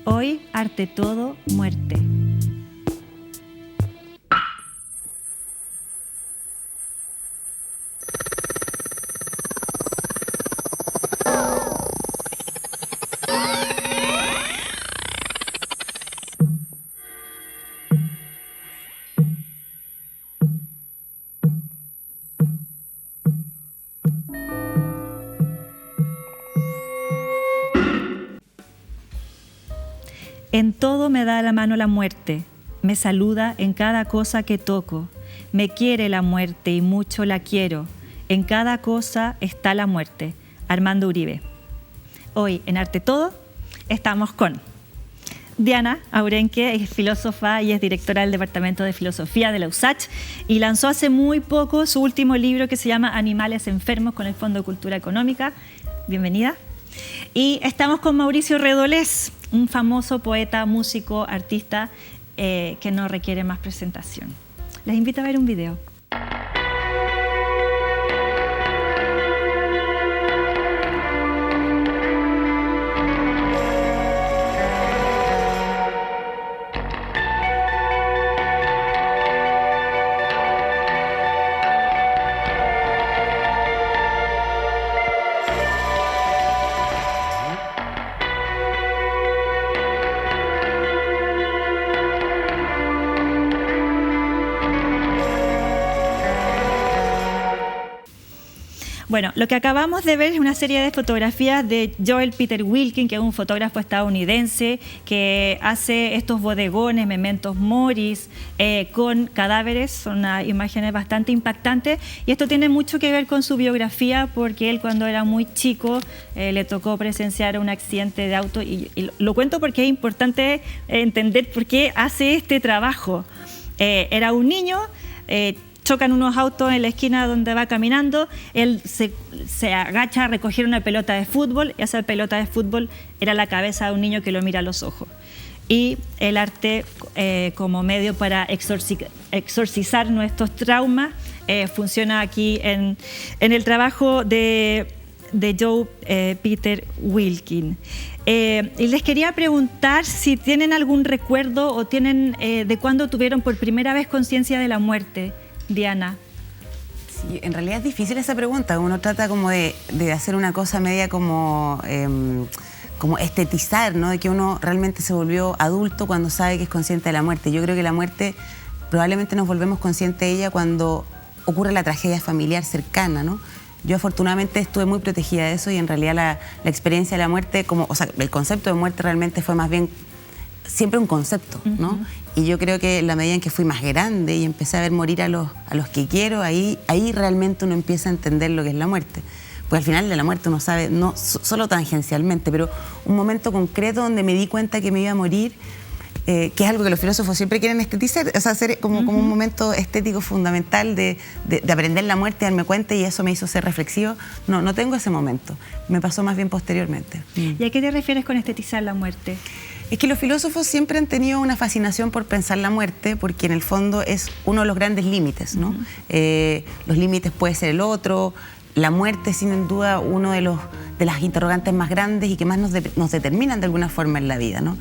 Hoy, arte todo, muerte. En todo me da la mano la muerte, me saluda en cada cosa que toco, me quiere la muerte y mucho la quiero, en cada cosa está la muerte. Armando Uribe. Hoy en Arte Todo estamos con Diana Aurenque, es filósofa y es directora del Departamento de Filosofía de la USACH y lanzó hace muy poco su último libro que se llama Animales enfermos con el Fondo de Cultura Económica. Bienvenida. Y estamos con Mauricio Redolés, un famoso poeta, músico, artista que no requiere más presentación. Les invito a ver un video. Bueno, lo que acabamos de ver es una serie de fotografías de Joel Peter Wilkin, que es un fotógrafo estadounidense que hace estos bodegones, mementos moris, con cadáveres. Son unas imágenes bastante impactantes y esto tiene mucho que ver con su biografía porque él cuando era muy chico le tocó presenciar un accidente de auto y lo cuento porque es importante entender por qué hace este trabajo. Era un niño, chocan unos autos en la esquina donde va caminando, él se agacha a recoger una pelota de fútbol y esa pelota de fútbol era la cabeza de un niño que lo mira a los ojos. Y el arte como medio para exorcizar nuestros traumas funciona aquí en el trabajo de Joe Peter Wilkin. Y les quería preguntar si tienen algún recuerdo o tienen de cuándo tuvieron por primera vez conciencia de la muerte. Diana. Sí, en realidad es difícil esa pregunta. Uno trata como de hacer una cosa media como estetizar, ¿no? De que uno realmente se volvió adulto cuando sabe que es consciente de la muerte. Yo creo que la muerte probablemente nos volvemos conscientes de ella cuando ocurre la tragedia familiar cercana, ¿no? Yo afortunadamente estuve muy protegida de eso y en realidad la experiencia de la muerte, el concepto de muerte realmente fue más bien siempre un concepto, ¿no? Y yo creo que en la medida en que fui más grande y empecé a ver morir a los que quiero, ahí realmente uno empieza a entender lo que es la muerte. Pues al final de la muerte uno sabe, no solo tangencialmente, pero un momento concreto donde me di cuenta que me iba a morir, que es algo que los filósofos siempre quieren estetizar, o sea, hacer como un momento estético fundamental de aprender la muerte, darme cuenta, y eso me hizo ser reflexivo. No tengo ese momento, me pasó más bien posteriormente. ¿Y a qué te refieres con estetizar la muerte? Es que los filósofos siempre han tenido una fascinación por pensar la muerte, porque en el fondo es uno de los grandes límites, ¿no? Los límites puede ser el otro, la muerte sin duda uno de las interrogantes más grandes y que más nos determinan de alguna forma en la vida, ¿no?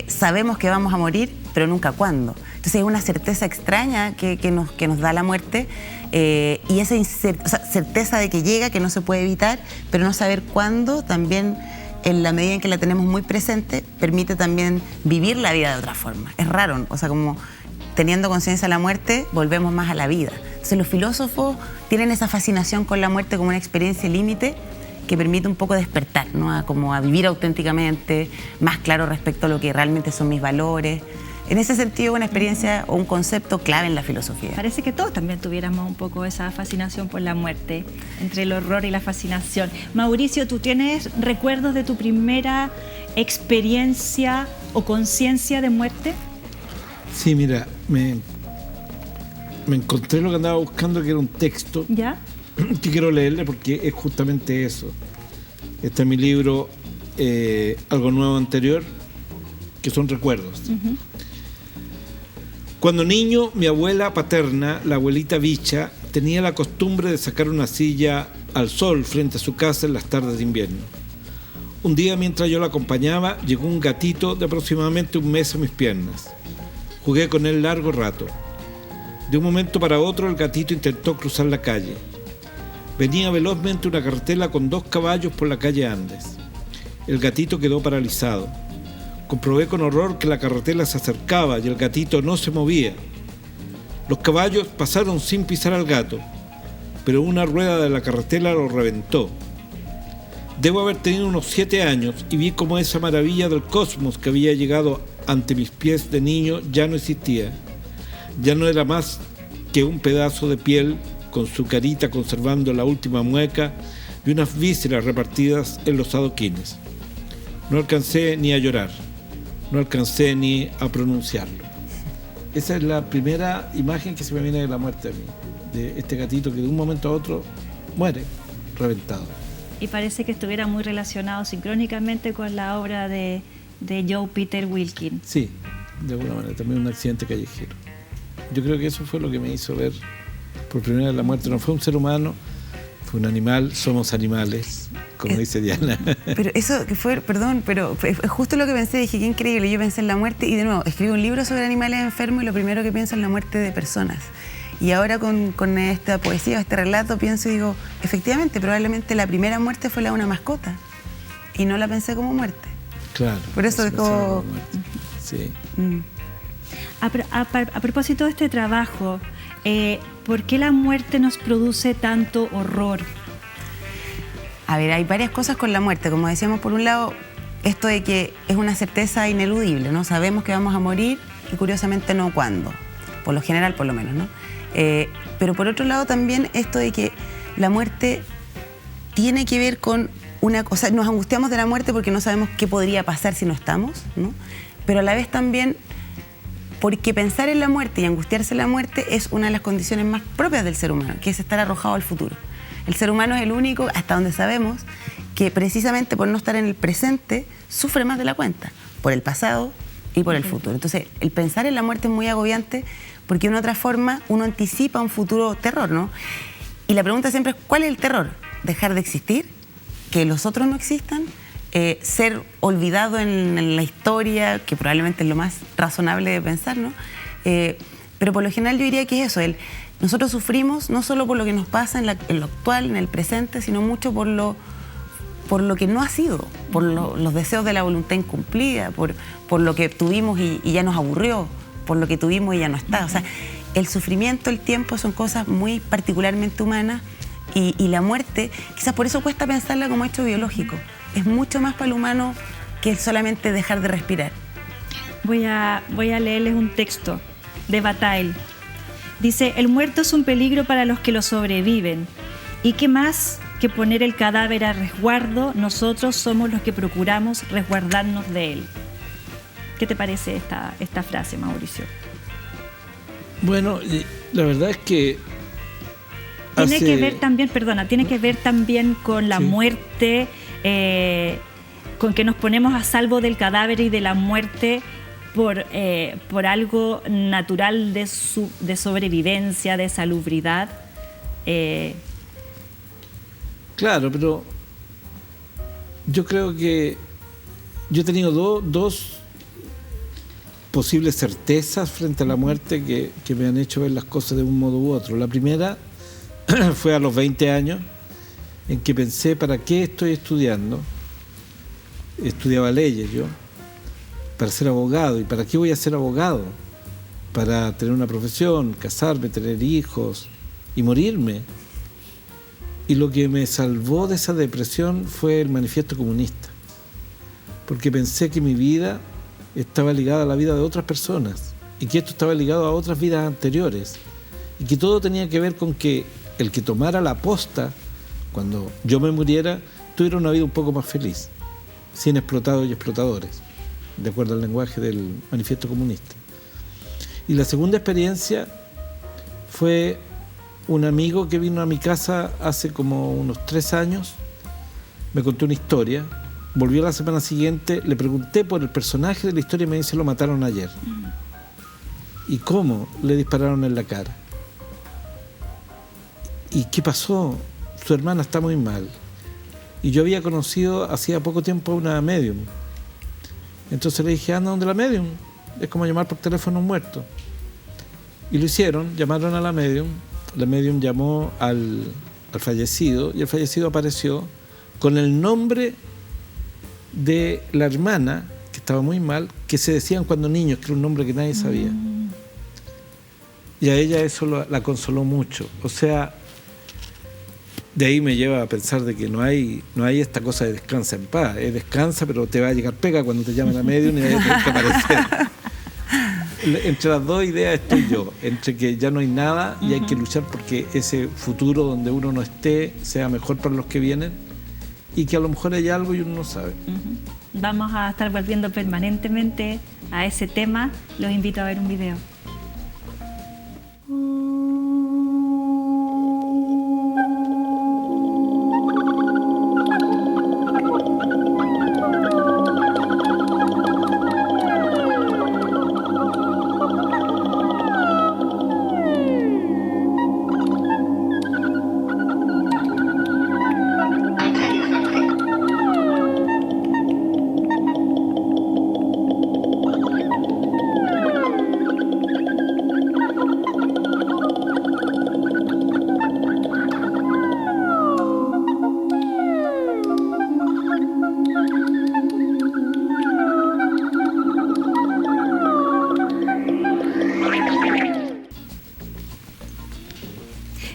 Sabemos que vamos a morir, pero nunca cuándo. Entonces es una certeza extraña que nos da la muerte, y esa certeza de que llega, que no se puede evitar, pero no saber cuándo también, en la medida en que la tenemos muy presente, permite también vivir la vida de otra forma. Es raro, o sea, como teniendo conciencia de la muerte, volvemos más a la vida. Entonces los filósofos tienen esa fascinación con la muerte como una experiencia límite que permite un poco despertar, ¿no? A vivir auténticamente, más claro respecto a lo que realmente son mis valores. En ese sentido, una experiencia o un concepto clave en la filosofía. Parece que todos también tuviéramos un poco esa fascinación por la muerte, entre el horror y la fascinación. Mauricio, ¿tú tienes recuerdos de tu primera experiencia o conciencia de muerte? Sí, mira, me encontré lo que andaba buscando, que era un texto. ¿Ya? Que quiero leerle porque es justamente eso. Este es mi libro, Algo Nuevo Anterior, que son recuerdos. Cuando niño, mi abuela paterna, la abuelita Bicha, tenía la costumbre de sacar una silla al sol frente a su casa en las tardes de invierno. Un día, mientras yo la acompañaba, llegó un gatito de aproximadamente 1 mes a mis piernas. Jugué con él largo rato. De un momento para otro, el gatito intentó cruzar la calle. Venía velozmente una carretela con 2 caballos por la calle Andes. El gatito quedó paralizado. Comprobé con horror que la carretela se acercaba y el gatito no se movía. Los caballos pasaron sin pisar al gato, pero una rueda de la carretela lo reventó. Debo haber tenido unos 7 años y vi cómo esa maravilla del cosmos que había llegado ante mis pies de niño ya no existía. Ya no era más que un pedazo de piel con su carita conservando la última mueca y unas vísceras repartidas en los adoquines. No alcancé ni a llorar, no alcancé ni a pronunciarlo. Esa es la primera imagen que se me viene de la muerte a mí, de este gatito que de un momento a otro muere, reventado. Y parece que estuviera muy relacionado sincrónicamente con la obra de Joe Peter Wilkin. Sí, de alguna manera, también un accidente callejero. Yo creo que eso fue lo que me hizo ver por primera vez la muerte. No fue un ser humano, fue un animal, somos animales, como dice Diana. Pero eso que fue, perdón, pero fue justo lo que pensé, dije, qué increíble, yo pensé en la muerte y de nuevo, escribí un libro sobre animales enfermos y lo primero que pienso es la muerte de personas. Y ahora con esta poesía, este relato, pienso y digo, efectivamente, probablemente la primera muerte fue la de una mascota y no la pensé como muerte. Claro. Por eso es como... Sí. A propósito de este trabajo, ¿por qué la muerte nos produce tanto horror? A ver, hay varias cosas con la muerte. Como decíamos, por un lado, esto de que es una certeza ineludible, ¿no? Sabemos que vamos a morir y curiosamente no cuándo, por lo general por lo menos, ¿no? Pero por otro lado también esto de que la muerte tiene que ver con una cosa, nos angustiamos de la muerte porque no sabemos qué podría pasar si no estamos, ¿no? Pero a la vez también porque pensar en la muerte y angustiarse en la muerte es una de las condiciones más propias del ser humano, que es estar arrojado al futuro. El ser humano es el único, hasta donde sabemos, que precisamente por no estar en el presente sufre más de la cuenta, por el pasado y por el futuro. Entonces, el pensar en la muerte es muy agobiante porque de una otra forma uno anticipa un futuro terror, ¿no? Y la pregunta siempre es, ¿cuál es el terror? ¿Dejar de existir? ¿Que los otros no existan? Ser olvidado en la historia, que probablemente es lo más razonable de pensar, ¿no? Pero por lo general yo diría que es eso, nosotros sufrimos no solo por lo que nos pasa en lo actual, en el presente, sino mucho por lo que no ha sido, por los deseos de la voluntad incumplida, por lo que tuvimos y ya nos aburrió, por lo que tuvimos y ya no está. O sea, el sufrimiento, el tiempo son cosas muy particularmente humanas y la muerte, quizás por eso cuesta pensarla como hecho biológico. Es mucho más para el humano que solamente dejar de respirar. Voy a leerles un texto de Bataille. Dice, el muerto es un peligro para los que lo sobreviven. ¿Y qué más que poner el cadáver a resguardo? Nosotros somos los que procuramos resguardarnos de él. ¿Qué te parece esta frase, Mauricio? Bueno, la verdad es que tiene que ver también con la muerte, con que nos ponemos a salvo del cadáver y de la muerte por algo natural de sobrevivencia, de salubridad. Claro, pero yo creo que yo he tenido dos posibles certezas frente a la muerte que me han hecho ver las cosas de un modo u otro. La primera fue a los 20 años, en que pensé, ¿para qué estoy estudiando? Estudiaba leyes yo, para ser abogado. ¿Y para qué voy a ser abogado? Para tener una profesión, casarme, tener hijos y morirme. Y lo que me salvó de esa depresión fue el Manifiesto Comunista, porque pensé que mi vida estaba ligada a la vida de otras personas y que esto estaba ligado a otras vidas anteriores y que todo tenía que ver con que el que tomara la posta cuando yo me muriera tuviera una vida un poco más feliz, sin explotados y explotadores, de acuerdo al lenguaje del Manifiesto Comunista. Y la segunda experiencia fue un amigo que vino a mi casa hace como unos 3 años, me contó una historia, volvió la semana siguiente, le pregunté por el personaje de la historia y me dice, lo mataron ayer. ¿Y cómo? Le dispararon en la cara. ¿Y qué pasó? Su hermana está muy mal. Y yo había conocido hacía poco tiempo a una medium. Entonces le dije, anda donde la medium. Es como llamar por teléfono a un muerto. Y lo hicieron, llamaron a la medium llamó al fallecido y el fallecido apareció con el nombre de la hermana, que estaba muy mal, que se decían cuando niños, que era un nombre que nadie sabía. Y a ella eso la consoló mucho. O sea, de ahí me lleva a pensar de que no hay esta cosa de descansa en paz. Descansa, pero te va a llegar pega cuando te llaman a medium y vas a tener que aparecer. Entre las dos ideas estoy yo, entre que ya no hay nada y hay que luchar porque ese futuro donde uno no esté sea mejor para los que vienen y que a lo mejor hay algo y uno no sabe. Vamos a estar volviendo permanentemente a ese tema. Los invito a ver un video.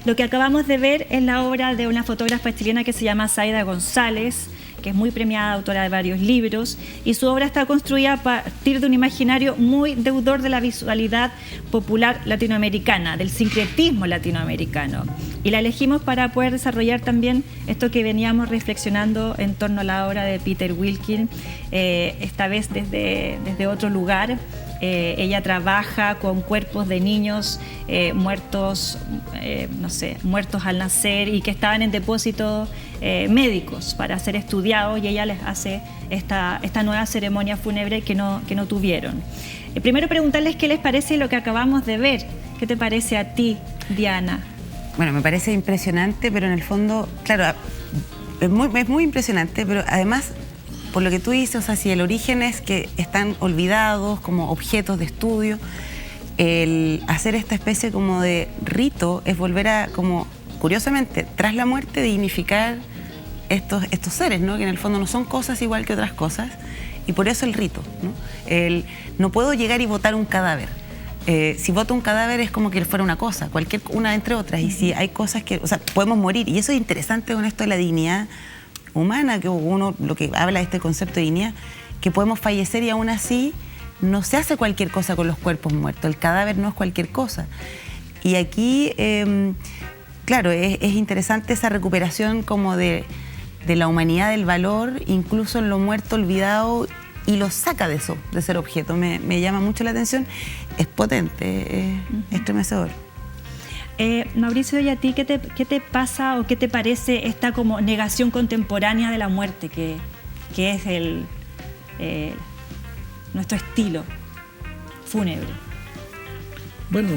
Lo que acabamos de ver es la obra de una fotógrafa chilena que se llama Zaida González, que es muy premiada, autora de varios libros, y su obra está construida a partir de un imaginario muy deudor de la visualidad popular latinoamericana, del sincretismo latinoamericano. Y la elegimos para poder desarrollar también esto que veníamos reflexionando en torno a la obra de Peter Wilking, esta vez desde otro lugar. Ella trabaja con cuerpos de niños muertos, muertos al nacer y que estaban en depósitos médicos para ser estudiados, y ella les hace esta nueva ceremonia fúnebre que no tuvieron. Primero preguntarles qué les parece lo que acabamos de ver. ¿Qué te parece a ti, Diana? Bueno, me parece impresionante, pero en el fondo, claro, es muy impresionante, pero además, por lo que tú dices, o sea, si el origen es que están olvidados como objetos de estudio, el hacer esta especie como de rito es volver a, como curiosamente, tras la muerte, dignificar estos seres, ¿no? Que en el fondo no son cosas igual que otras cosas, y por eso el rito, ¿no? No puedo llegar y botar un cadáver. Si boto un cadáver es como que fuera una cosa, una entre otras, y si hay cosas que, o sea, podemos morir, y eso es interesante con esto de la dignidad humana, que uno lo que habla de este concepto de dignidad, que podemos fallecer y aún así no se hace cualquier cosa con los cuerpos muertos, el cadáver no es cualquier cosa. Y aquí, claro, es interesante esa recuperación como de la humanidad, del valor, incluso en lo muerto olvidado, y lo saca de eso, de ser objeto. Me llama mucho la atención, es potente, es estremecedor. Mauricio, ¿y a ti qué te pasa o qué te parece esta como negación contemporánea de la muerte que es nuestro estilo fúnebre? Bueno,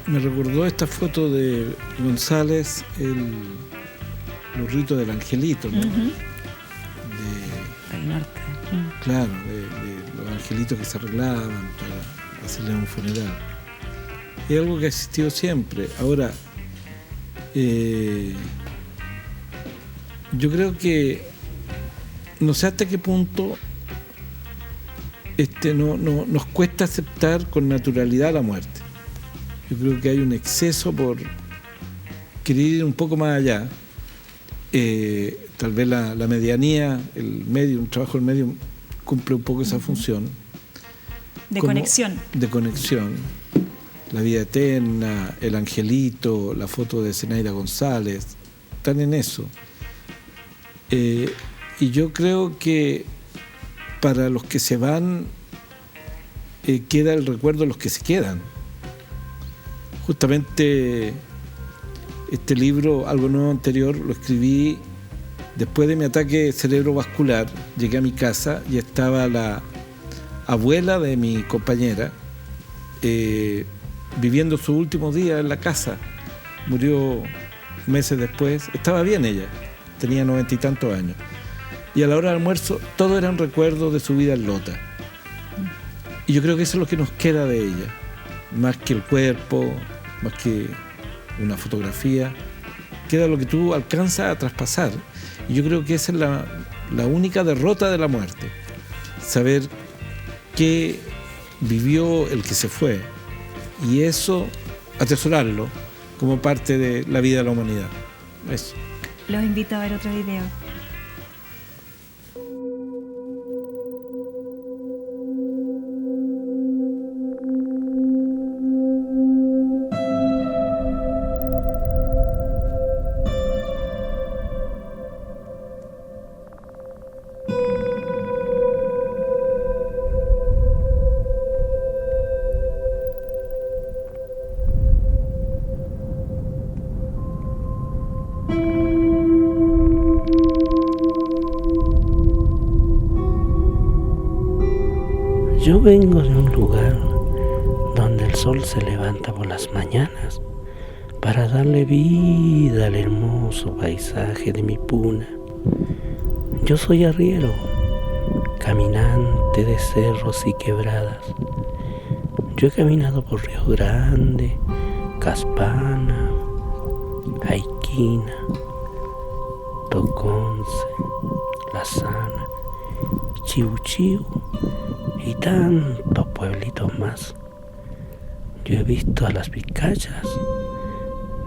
me recordó esta foto de González, los ritos del angelito, ¿no? Uh-huh. Del norte. Claro, de los angelitos que se arreglaban para hacerle un funeral. Es algo que ha existido siempre. Ahora, yo creo que no sé hasta qué punto nos cuesta aceptar con naturalidad la muerte. Yo creo que hay un exceso por querer ir un poco más allá. Tal vez la medianía, un trabajo del medium cumple un poco esa función. De conexión. De conexión. La vida eterna, el angelito, la foto de Zenaida González, están en eso. Y yo creo que para los que se van, queda el recuerdo de los que se quedan. Justamente este libro, Algo Nuevo Anterior, lo escribí después de mi ataque cerebrovascular. Llegué a mi casa y estaba la abuela de mi compañera, viviendo sus últimos días en la casa. Murió meses después. Estaba bien ella, tenía 90 y tantos años. Y a la hora del almuerzo, todo eran recuerdos de su vida en Lota. Y yo creo que eso es lo que nos queda de ella. Más que el cuerpo, más que una fotografía, queda lo que tú alcanzas a traspasar. Y yo creo que esa es la única derrota de la muerte. Saber qué vivió el que se fue. Y eso, atesorarlo como parte de la vida de la humanidad. Eso. Los invito a ver otro video. Yo vengo de un lugar donde el sol se levanta por las mañanas para darle vida al hermoso paisaje de mi puna. Yo soy arriero, caminante de cerros y quebradas. Yo he caminado por Río Grande, Caspana, Aiquina, Toconce, La Sana, Chiu Chiu y tantos pueblitos más. Yo he visto a las picachas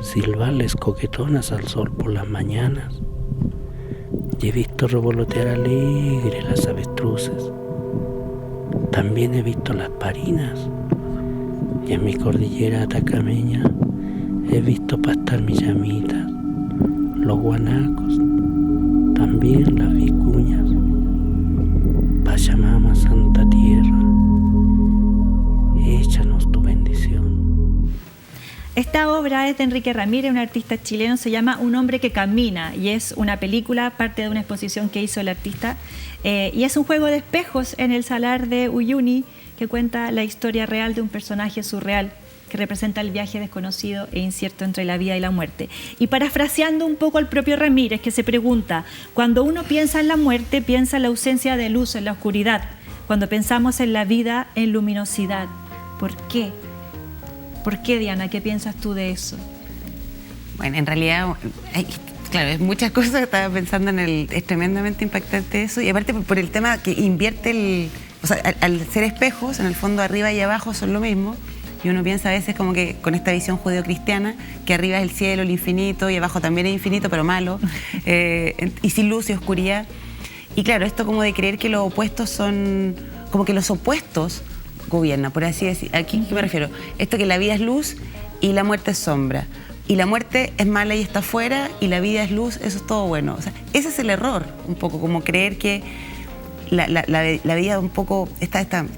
silbarles coquetonas al sol por las mañanas. Y he visto revolotear alegre las avestruces. También he visto las parinas. Y en mi cordillera atacameña he visto pastar mis llamitas, los guanacos, también las vicuñas. Pachamama, Santa Tierra, échanos tu bendición. Esta obra es de Enrique Ramírez, un artista chileno, se llama Un hombre que camina y es una película, parte de una exposición que hizo el artista y es un juego de espejos en el salar de Uyuni que cuenta la historia real de un personaje surreal que representa el viaje desconocido e incierto entre la vida y la muerte. Y parafraseando un poco al propio Ramírez, que se pregunta, cuando uno piensa en la muerte, piensa en la ausencia de luz, en la oscuridad. Cuando pensamos en la vida, en luminosidad. ¿Por qué? ¿Por qué, Diana? ¿Qué piensas tú de eso? Bueno, en realidad, claro, es muchas cosas. Estaba pensando es tremendamente impactante eso. Y aparte por el tema que invierte o sea, al ser espejos, en el fondo arriba y abajo son lo mismo. Y uno piensa a veces como que con esta visión judeocristiana, que arriba es el cielo, el infinito, y abajo también es infinito, pero malo, y sin luz y oscuridad. Y claro, esto como de creer que los opuestos son, como que los opuestos gobiernan, por así decir. ¿A qué me refiero? Esto que la vida es luz y la muerte es sombra. Y la muerte es mala y está afuera, y la vida es luz, eso es todo bueno. O sea, ese es el error, un poco, como creer que la vida un poco,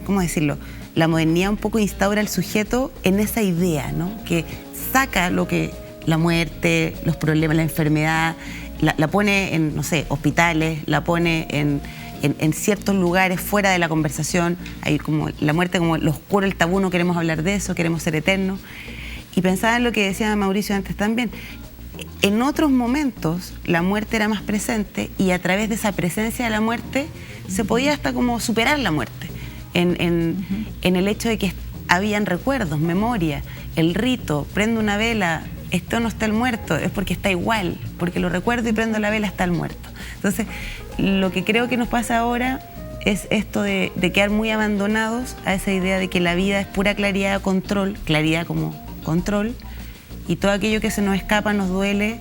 ¿cómo decirlo? La modernidad un poco instaura al sujeto en esa idea, ¿no? Que saca lo que la muerte, los problemas, la enfermedad, la pone en, no sé, hospitales, la pone en ciertos lugares fuera de la conversación. Hay como la muerte como lo oscuro, el tabú, no queremos hablar de eso, queremos ser eternos. Y pensaba en lo que decía Mauricio antes también. En otros momentos la muerte era más presente y a través de esa presencia de la muerte se podía hasta como superar la muerte. En el hecho de que habían recuerdos, memoria, el rito, prendo una vela, esto no está el muerto, es porque está igual, porque lo recuerdo y prendo la vela, está el muerto. Entonces, lo que creo que nos pasa ahora es esto de quedar muy abandonados a esa idea de que la vida es pura claridad, control, claridad como control, y todo aquello que se nos escapa, nos duele,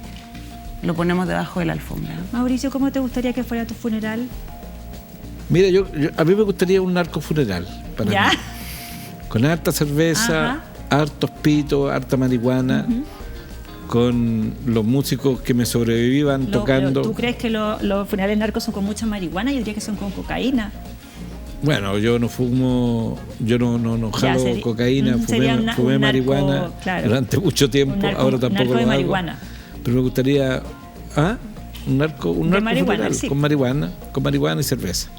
lo ponemos debajo de la alfombra, ¿no? Mauricio, ¿cómo te gustaría que fuera tu funeral? Mira, a mí me gustaría un narco funeral para ¿Ya? mí. Con harta cerveza, hartos pitos, harta marihuana, con los músicos que me sobrevivan tocando. ¿Tú crees que los funerales narcos son con mucha marihuana? Yo diría que son con cocaína. Bueno, yo no fumo, yo no jalo cocaína, fumé marihuana durante mucho tiempo, ahora tampoco lo hago. Pero me gustaría un narco funeral, sí. con marihuana y cerveza.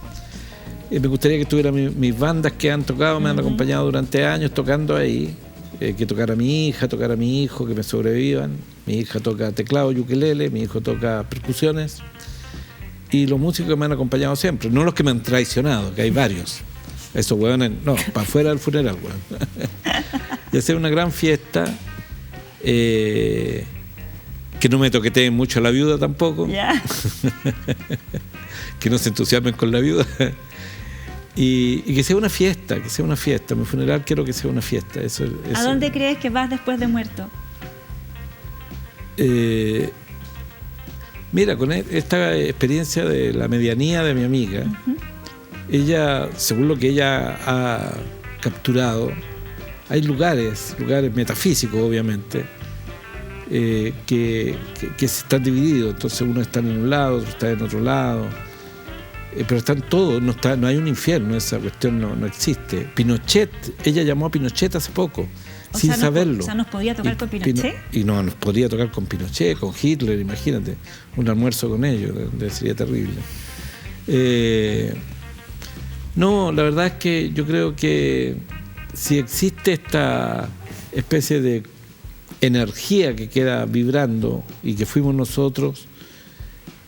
Me gustaría que estuvieran mis bandas que han tocado, me han acompañado durante años tocando ahí, que tocara a mi hija, tocar a mi hijo, que me sobrevivan. Mi hija toca teclado, ukelele, mi hijo toca percusiones. Y los músicos que me han acompañado siempre, no los que me han traicionado, que hay varios. Esos hueones, no, para afuera del funeral, hueón. Y hacer una gran fiesta, que no me toqueteen mucho a la viuda tampoco. Ya. Que no se entusiasmen con la viuda. Y que sea una fiesta, Mi funeral quiero que sea una fiesta. Eso. ¿A dónde crees que vas después de muerto? Mira, con esta experiencia de la medianía de mi amiga, ella, según lo que ella ha capturado, hay lugares metafísicos, obviamente, que se están divididos. Entonces uno está en un lado, otro está en otro lado. Pero están todos, no hay un infierno, esa cuestión no existe. Pinochet, ella llamó a Pinochet hace poco, sin saberlo. O sea, ¿nos podía tocar con Pinochet? Y no, nos podría tocar con Pinochet, con Hitler, imagínate, un almuerzo con ellos, sería terrible. No, la verdad es que yo creo que si existe esta especie de energía que queda vibrando y que fuimos nosotros,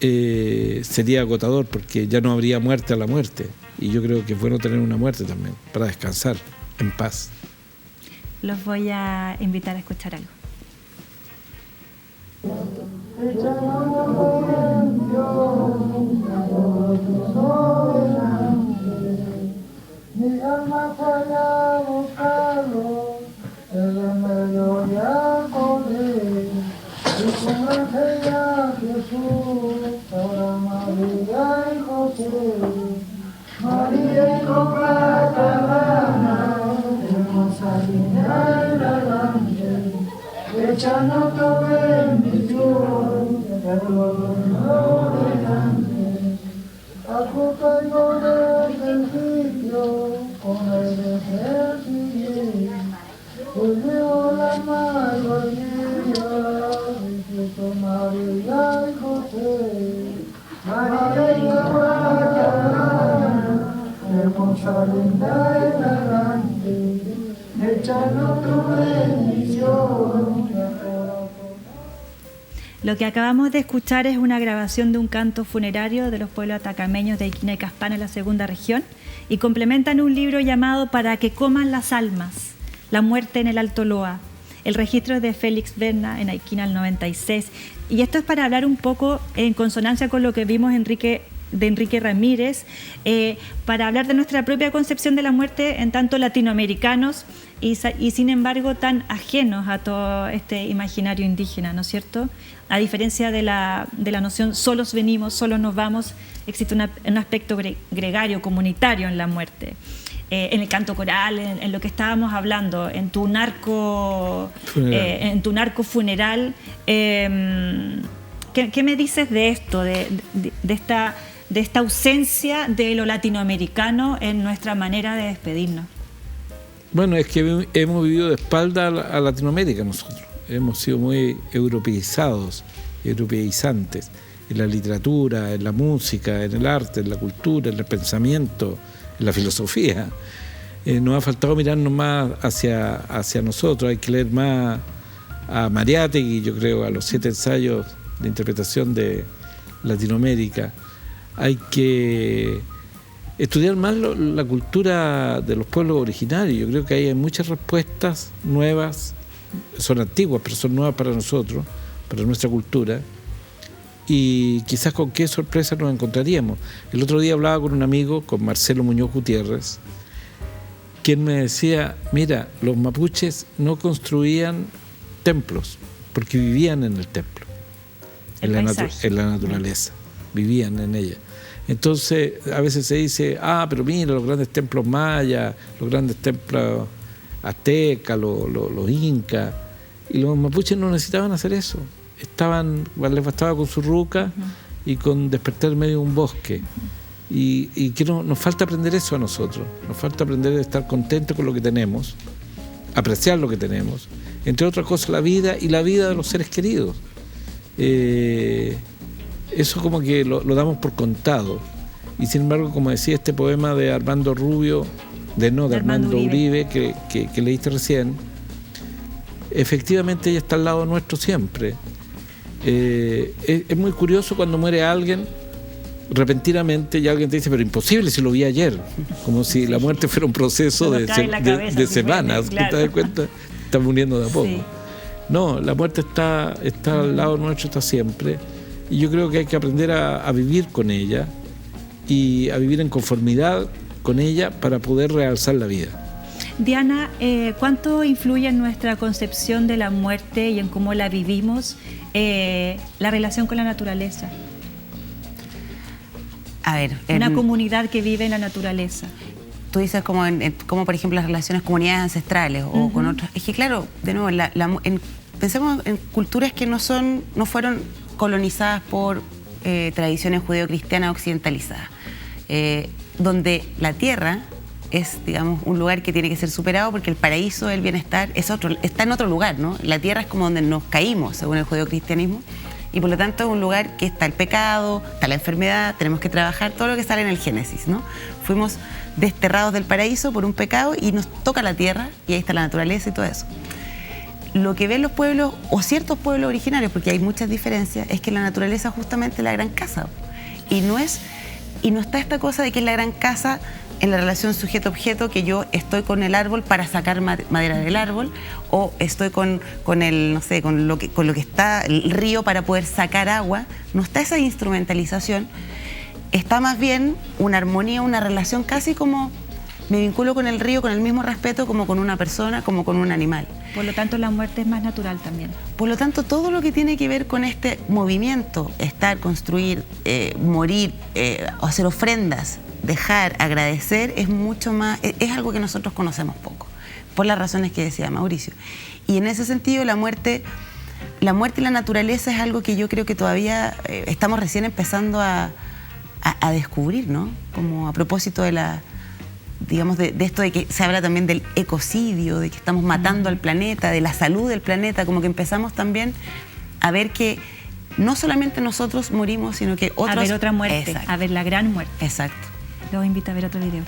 sería agotador, porque ya no habría muerte a la muerte, y yo creo que es bueno tener una muerte también para descansar en paz. Los voy a invitar a escuchar algo. Mi alma fue a buscarlo, el remedio ya encontré, y con gracia Jesús, ahora María y José, María y con plata hermosa linda y elegante, echando tu bendición, el dolor delante. Acompañó del sitio con el ejército, volvió la mayoría, Jesús, María y José, María y Guadalajara, hermosa, linda y elegante, echando tu bendición. Lo que acabamos de escuchar es una grabación de un canto funerario de los pueblos atacameños de Iquina y Caspana, en la segunda región, y complementan un libro llamado Para que coman las almas, la muerte en el Alto Loa. El registro es de Félix Berna en Iquina el 96. Y esto es para hablar un poco en consonancia con lo que vimos de Enrique Ramírez, para hablar de nuestra propia concepción de la muerte en tanto latinoamericanos y sin embargo tan ajenos a todo este imaginario indígena, ¿no es cierto? A diferencia de la noción solos venimos, solos nos vamos, existe un aspecto gregario, comunitario en la muerte. En el canto coral, en lo que estábamos hablando, en tu narco funeral. ¿Qué me dices de esto, de esta ausencia de lo latinoamericano en nuestra manera de despedirnos? Bueno, es que hemos vivido de espalda a Latinoamérica nosotros. Hemos sido muy europeizantes en la literatura, en la música, en el arte, en la cultura, en el pensamiento, en la filosofía. Nos ha faltado mirarnos más hacia nosotros. Hay que leer más a Mariátegui, yo creo, a los 7 ensayos de interpretación de Latinoamérica. Hay que estudiar más la cultura de los pueblos originarios. Yo creo que hay muchas respuestas nuevas, son antiguas, pero son nuevas para nosotros, para nuestra cultura, y quizás con qué sorpresa nos encontraríamos. El otro día hablaba con un amigo, con Marcelo Muñoz Gutiérrez, quien me decía, mira, los mapuches no construían templos, porque vivían en el templo, en la naturaleza, vivían en ella. Entonces, a veces se dice, pero mira, los grandes templos mayas, los grandes templos aztecas, los incas, y los mapuches no necesitaban hacer eso. Les bastaba con su ruca y con despertar en medio de un bosque. Y que nos falta aprender eso a nosotros. Nos falta aprender a estar contentos con lo que tenemos, apreciar lo que tenemos, entre otras cosas la vida y la vida de los seres queridos. Eso como que lo damos por contado. Y sin embargo, como decía este poema de Armando Rubio, de Armando Uribe, que leíste recién, efectivamente ella está al lado nuestro siempre. Es muy curioso cuando muere alguien repentinamente y alguien te dice, pero imposible si lo vi ayer, como si la muerte fuera un proceso de semanas, claro. ¿Te das cuenta? Está muriendo de a poco. Sí. No, la muerte está al lado nuestro, está siempre, y yo creo que hay que aprender a vivir con ella y a vivir en conformidad con ella para poder realzar la vida. Diana, ¿cuánto influye en nuestra concepción de la muerte y en cómo la vivimos la relación con la naturaleza? A ver, Una comunidad que vive en la naturaleza. tú dices como, como por ejemplo las relaciones comunidades ancestrales o con otras. Es que claro, de nuevo, pensemos en culturas que no fueron colonizadas por tradiciones judeo-cristianas occidentalizadas, donde la tierra es, digamos, un lugar que tiene que ser superado porque el paraíso, el bienestar, está en otro lugar, ¿no? La tierra es como donde nos caímos, según el judeocristianismo, y por lo tanto es un lugar que está el pecado, está la enfermedad, tenemos que trabajar todo lo que sale en el Génesis, ¿no? Fuimos desterrados del paraíso por un pecado y nos toca la tierra y ahí está la naturaleza y todo eso. Lo que ven los pueblos, o ciertos pueblos originarios, porque hay muchas diferencias, es que la naturaleza justamente es la gran casa. Y no está esta cosa de que es la gran casa en la relación sujeto-objeto, que yo estoy con el árbol para sacar madera del árbol, o estoy con lo que está el río para poder sacar agua. No está esa instrumentalización, está más bien una armonía, una relación casi como me vinculo con el río con el mismo respeto como con una persona, como con un animal. Por lo tanto, la muerte es más natural también. Por lo tanto, todo lo que tiene que ver con este movimiento, estar, construir, morir, hacer ofrendas, dejar, agradecer, es mucho más, es algo que nosotros conocemos poco, por las razones que decía Mauricio. Y en ese sentido, la muerte y la naturaleza es algo que yo creo que todavía estamos recién empezando a descubrir, ¿no? Como a propósito de esto de que se habla también del ecocidio, de que estamos matando al planeta, de la salud del planeta, como que empezamos también a ver que no solamente nosotros morimos, sino que otros... A ver otra muerte, Exacto. a ver la gran muerte. Exacto. Los invito a ver otro video.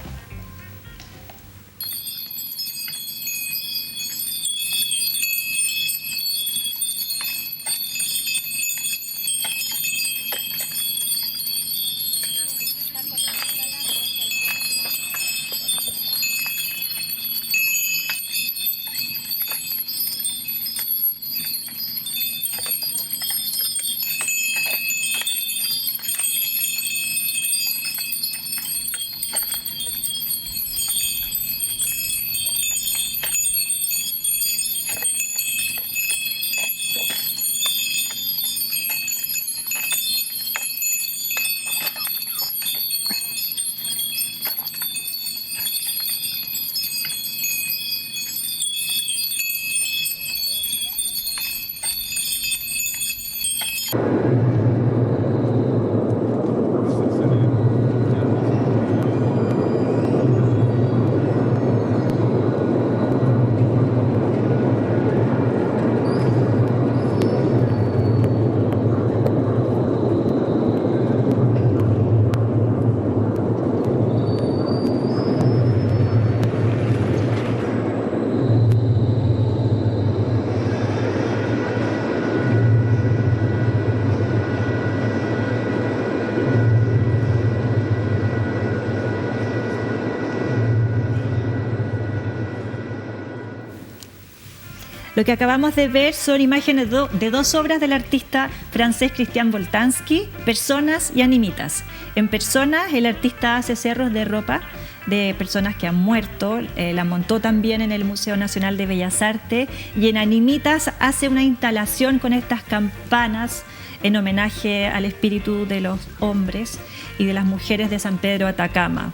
Lo que acabamos de ver son imágenes de dos obras del artista francés Christian Boltanski, Personas y Animitas. En Personas, el artista hace cerros de ropa de personas que han muerto, la montó también en el Museo Nacional de Bellas Artes, y en Animitas hace una instalación con estas campanas en homenaje al espíritu de los hombres y de las mujeres de San Pedro Atacama.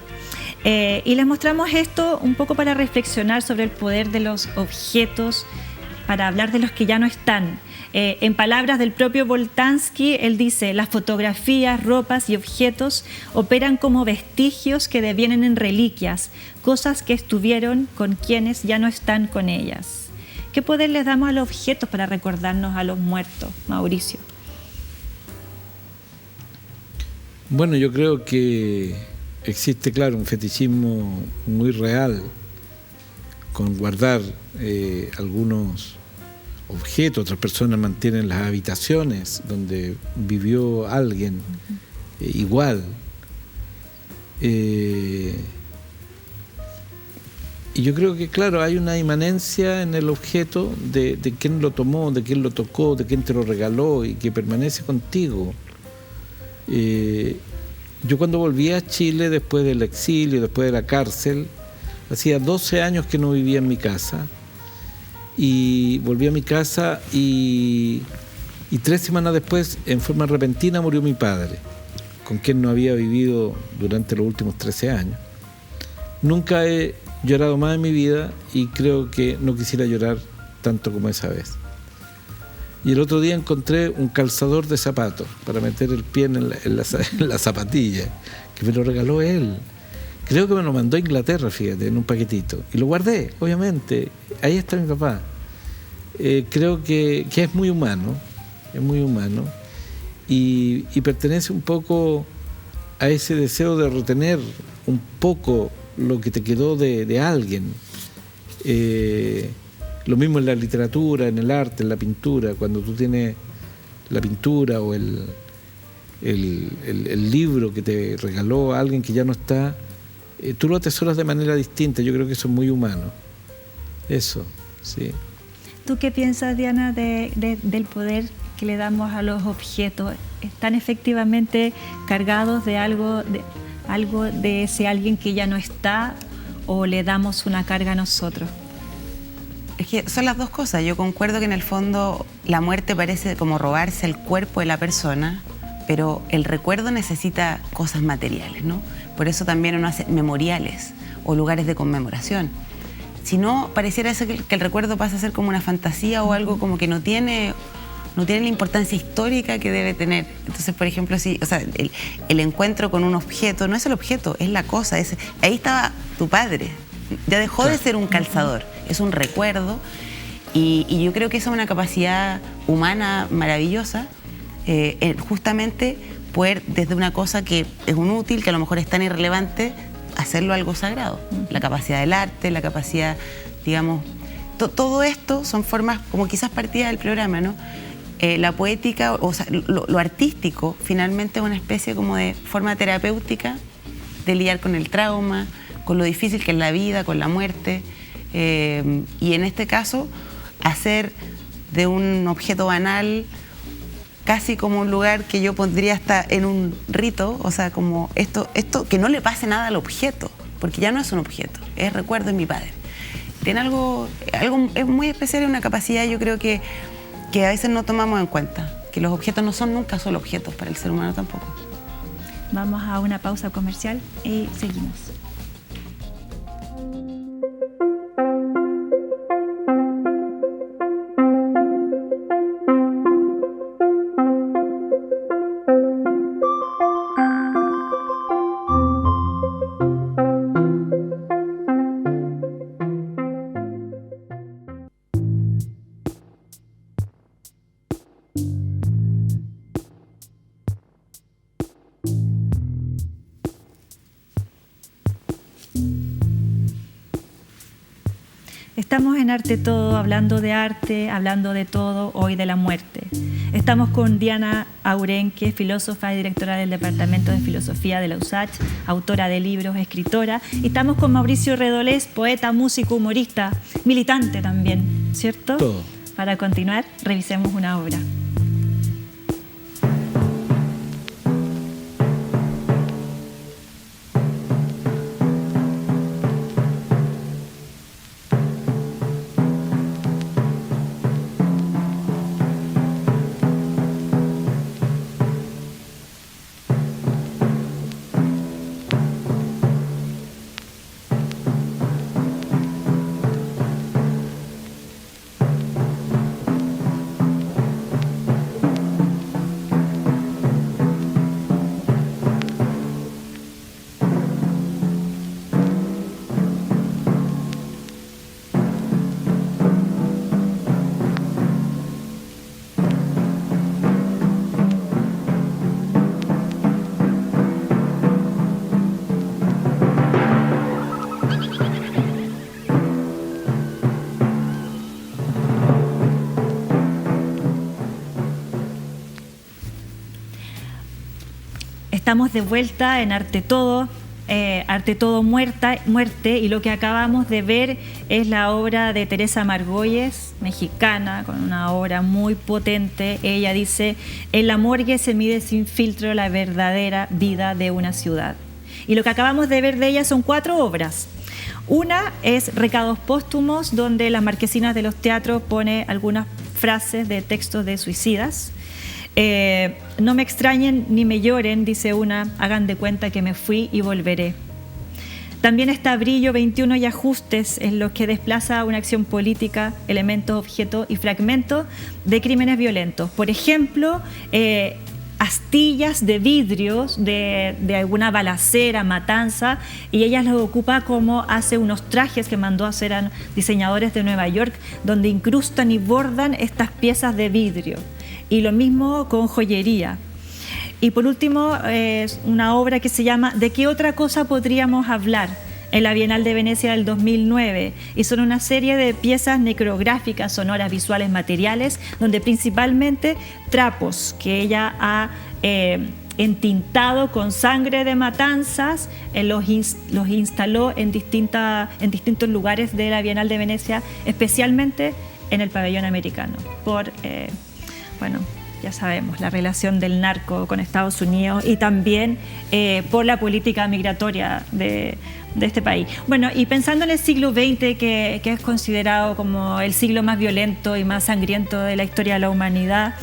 Y les mostramos esto un poco para reflexionar sobre el poder de los objetos, para hablar de los que ya no están. En palabras del propio Boltanski, él dice: las fotografías, ropas y objetos operan como vestigios que devienen en reliquias, cosas que estuvieron con quienes ya no están con ellas. ¿Qué poder les damos a los objetos para recordarnos a los muertos, Mauricio? Bueno, yo creo que existe, claro, un fetichismo muy real con guardar algunos objetos, otras personas mantienen las habitaciones donde vivió alguien igual. Y yo creo que, claro, hay una inmanencia en el objeto de quién lo tomó, de quién lo tocó, de quién te lo regaló y que permanece contigo. Yo cuando volví a Chile después del exilio, después de la cárcel, hacía 12 años que no vivía en mi casa, y volví a mi casa y 3 semanas después, en forma repentina, murió mi padre, con quien no había vivido durante los últimos 13 años. Nunca he llorado más en mi vida y creo que no quisiera llorar tanto como esa vez. Y el otro día encontré un calzador de zapatos para meter el pie en la zapatilla, que me lo regaló él. Creo que me lo mandó a Inglaterra, fíjate, en un paquetito. Y lo guardé, obviamente. Ahí está mi papá. Creo que es muy humano, y pertenece un poco a ese deseo de retener un poco lo que te quedó de alguien. Lo mismo en la literatura, en el arte, en la pintura. Cuando tú tienes la pintura o el libro que te regaló alguien que ya no está, tú lo atesoras de manera distinta. Yo creo que eso es muy humano. Eso, sí. ¿Tú qué piensas, Diana, del poder que le damos a los objetos? ¿Están efectivamente cargados de algo de ese alguien que ya no está, o le damos una carga a nosotros? Es que son las dos cosas. Yo concuerdo que en el fondo la muerte parece como robarse el cuerpo de la persona, pero el recuerdo necesita cosas materiales, ¿no? Por eso también uno hace memoriales o lugares de conmemoración. Si no, pareciera ser que el recuerdo pasa a ser como una fantasía o algo como que no tiene la importancia histórica que debe tener. Entonces, por ejemplo, el encuentro con un objeto no es el objeto, es la cosa. Ahí estaba tu padre. Ya dejó de ser un calzador, es un recuerdo. Y yo creo que esa es una capacidad humana maravillosa, justamente poder, desde una cosa que es un útil, que a lo mejor es tan irrelevante, hacerlo algo sagrado. La capacidad del arte, la capacidad, digamos, todo esto son formas, como quizás partida del programa, ¿no? La poética, o sea, lo artístico, finalmente es una especie como de forma terapéutica de lidiar con el trauma, con lo difícil que es la vida, con la muerte, y en este caso, hacer de un objeto banal casi como un lugar que yo pondría hasta en un rito, o sea, como esto que no le pase nada al objeto, porque ya no es un objeto, es recuerdo de mi padre. Tiene algo es muy especial, una capacidad, yo creo que a veces no tomamos en cuenta, que los objetos no son nunca solo objetos, para el ser humano tampoco. Vamos a una pausa comercial y seguimos. Estamos en Arte Todo, hablando de arte, hablando de todo, hoy de la muerte. Estamos con Diana Aurenque, filósofa y directora del Departamento de Filosofía de la USACH, autora de libros, escritora. Y estamos con Mauricio Redolés, poeta, músico, humorista, militante también, ¿cierto? Todo. Para continuar, revisemos una obra. Estamos de vuelta en Arte Todo Muerte, y lo que acabamos de ver es la obra de Teresa Margolles, mexicana, con una obra muy potente. Ella dice: en la morgue se mide sin filtro la verdadera vida de una ciudad. Y lo que acabamos de ver de ella son 4 obras. Una es Recados Póstumos, donde las marquesinas de los teatros pone algunas frases de textos de suicidas. No me extrañen ni me lloren, dice una, hagan de cuenta que me fui y volveré. También está Brillo, 21 y Ajustes, en los que desplaza una acción política, elementos, objetos y fragmentos de crímenes violentos. Por ejemplo, astillas de vidrios de alguna balacera, matanza, y ella los ocupa como hace unos trajes que mandó a hacer a diseñadores de Nueva York, donde incrustan y bordan estas piezas de vidrio. Y lo mismo con joyería. Y por último, una obra que se llama ¿De qué otra cosa podríamos hablar?, en la Bienal de Venecia del 2009. Y son una serie de piezas necrográficas, sonoras, visuales, materiales, donde principalmente trapos que ella ha entintado con sangre de matanzas, los instaló en distintos lugares de la Bienal de Venecia, especialmente en el pabellón americano, por... bueno, ya sabemos, la relación del narco con Estados Unidos y también por la política migratoria de este país. Bueno, y pensando en el siglo XX, que es considerado como el siglo más violento y más sangriento de la historia de la humanidad,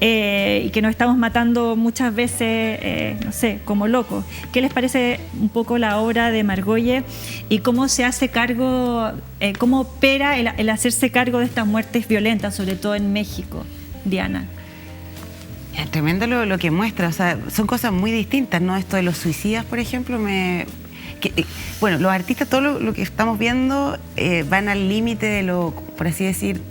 y que nos estamos matando muchas veces, no sé, como locos. ¿Qué les parece un poco la obra de Margolles y cómo se hace cargo, cómo opera el hacerse cargo de estas muertes violentas, sobre todo en México? Diana. Es tremendo lo que muestra, o sea, son cosas muy distintas, ¿no? Esto de los suicidas, por ejemplo, bueno, los artistas, todo lo que estamos viendo van al límite de lo, por así decir,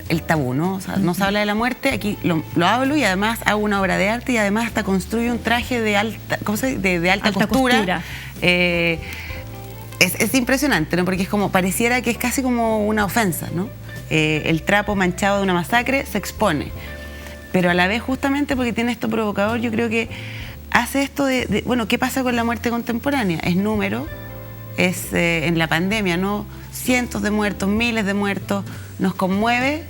el tabú, ¿no? O sea, no se habla de la muerte, aquí lo hablo y además hago una obra de arte y además hasta construyo un traje de alta, ¿cómo se dice? De alta costura. Es impresionante, ¿no? Porque es como, pareciera que es casi como una ofensa, ¿no? El trapo manchado de una masacre se expone, pero a la vez, justamente porque tiene esto provocador, yo creo que hace esto bueno, ¿qué pasa con la muerte contemporánea? Es número, es en la pandemia, ¿no? Cientos de muertos, miles de muertos, nos conmueve,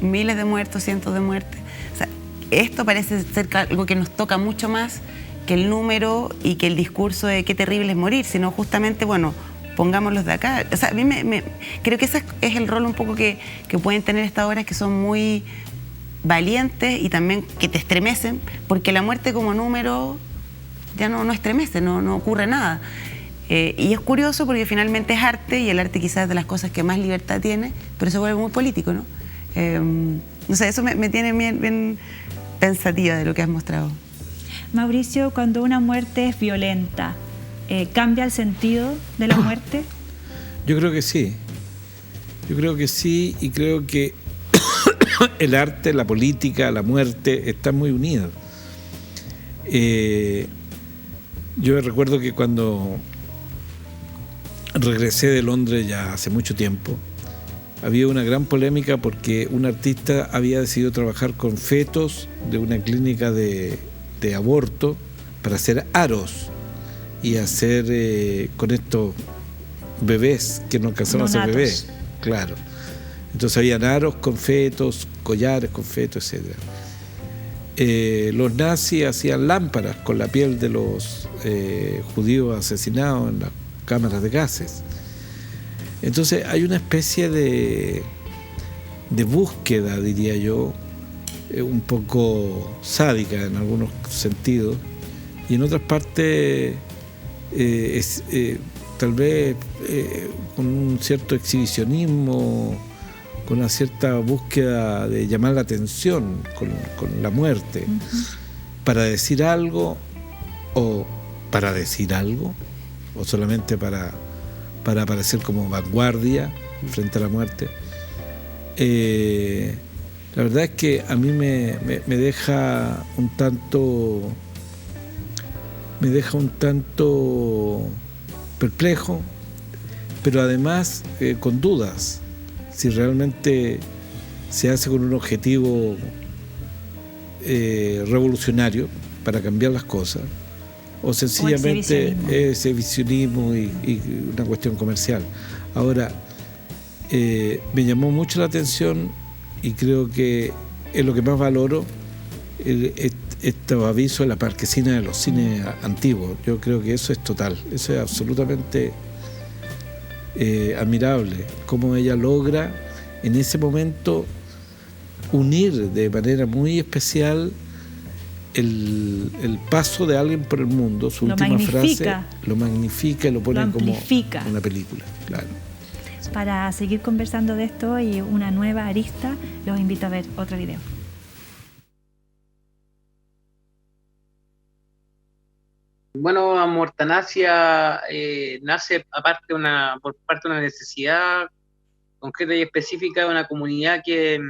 miles de muertos, cientos de muertes. O sea, esto parece ser algo que nos toca mucho más que el número y que el discurso de qué terrible es morir, sino justamente, bueno, pongámoslos de acá. O sea, a mí creo que ese es el rol un poco que pueden tener estas obras, que son muy valientes y también que te estremecen, porque la muerte como número ya no estremece, no ocurre nada. Y es curioso porque finalmente es arte, y el arte quizás es de las cosas que más libertad tiene, pero se vuelve muy político, ¿no? No sé, eso me tiene bien pensativa de lo que has mostrado. Mauricio, cuando una muerte es violenta, ¿cambia el sentido de la muerte? Yo creo que sí. Y creo que el arte, la política, la muerte están muy unidas. Yo recuerdo que cuando regresé de Londres ya hace mucho tiempo, había una gran polémica porque un artista había decidido trabajar con fetos de una clínica de aborto para hacer aros y hacer con estos bebés que no alcanzaron a ser bebés. Claro. Entonces habían aros con fetos, collares con fetos, etc. Los nazis hacían lámparas con la piel de los judíos asesinados en las cámaras de gases. Entonces hay una especie de búsqueda, diría yo, un poco sádica en algunos sentidos, y en otras partes tal vez con un cierto exhibicionismo, con una cierta búsqueda de llamar la atención con la muerte, para decir algo, o solamente para aparecer como vanguardia frente a la muerte. La verdad es que a mí me deja un tanto perplejo, pero además con dudas si realmente se hace con un objetivo revolucionario para cambiar las cosas, o sencillamente es exhibicionismo y una cuestión comercial. Ahora, me llamó mucho la atención y creo que es lo que más valoro, estos avisos de la marquesina de los cines antiguos. Yo creo que eso es total, eso es absolutamente admirable, cómo ella logra en ese momento unir de manera muy especial el paso de alguien por el mundo, su última frase, lo magnifica y lo pone como una película. Claro. Para seguir conversando de esto y una nueva arista, los invito a ver otro video. Bueno, Amortanasia nace por parte de una necesidad concreta y específica de una comunidad que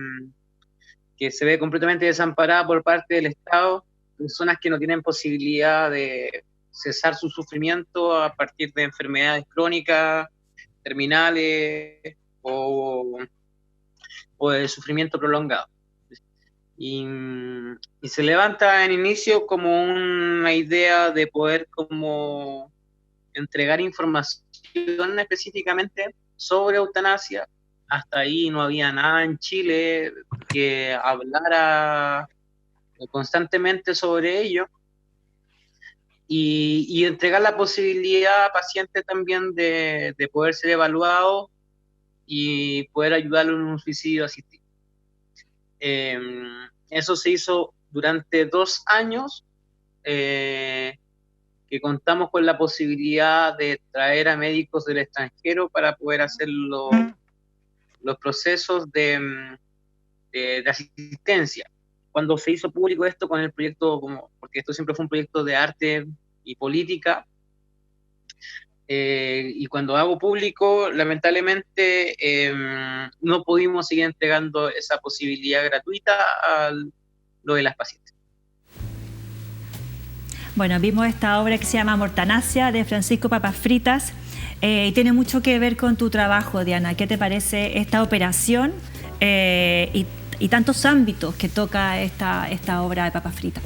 se ve completamente desamparada por parte del Estado, personas que no tienen posibilidad de cesar su sufrimiento a partir de enfermedades crónicas, terminales o de sufrimiento prolongado. Y se levanta en inicio como una idea de poder como entregar información específicamente sobre eutanasia. Hasta ahí no había nada en Chile que hablara constantemente sobre ello, y entregar la posibilidad a pacientes también de poder ser evaluados y poder ayudarlo en un suicidio asistido. Eso se hizo durante 2 años, que contamos con la posibilidad de traer a médicos del extranjero para poder hacer los procesos de asistencia. Cuando se hizo público esto con el proyecto, porque esto siempre fue un proyecto de arte y política, y cuando hago público, lamentablemente no pudimos seguir entregando esa posibilidad gratuita a lo de las pacientes. Bueno, vimos esta obra que se llama Amortanasia, de Francisco Papas Fritas, y tiene mucho que ver con tu trabajo, Diana. ¿Qué te parece esta operación y tantos ámbitos que toca esta obra de Papas Fritas?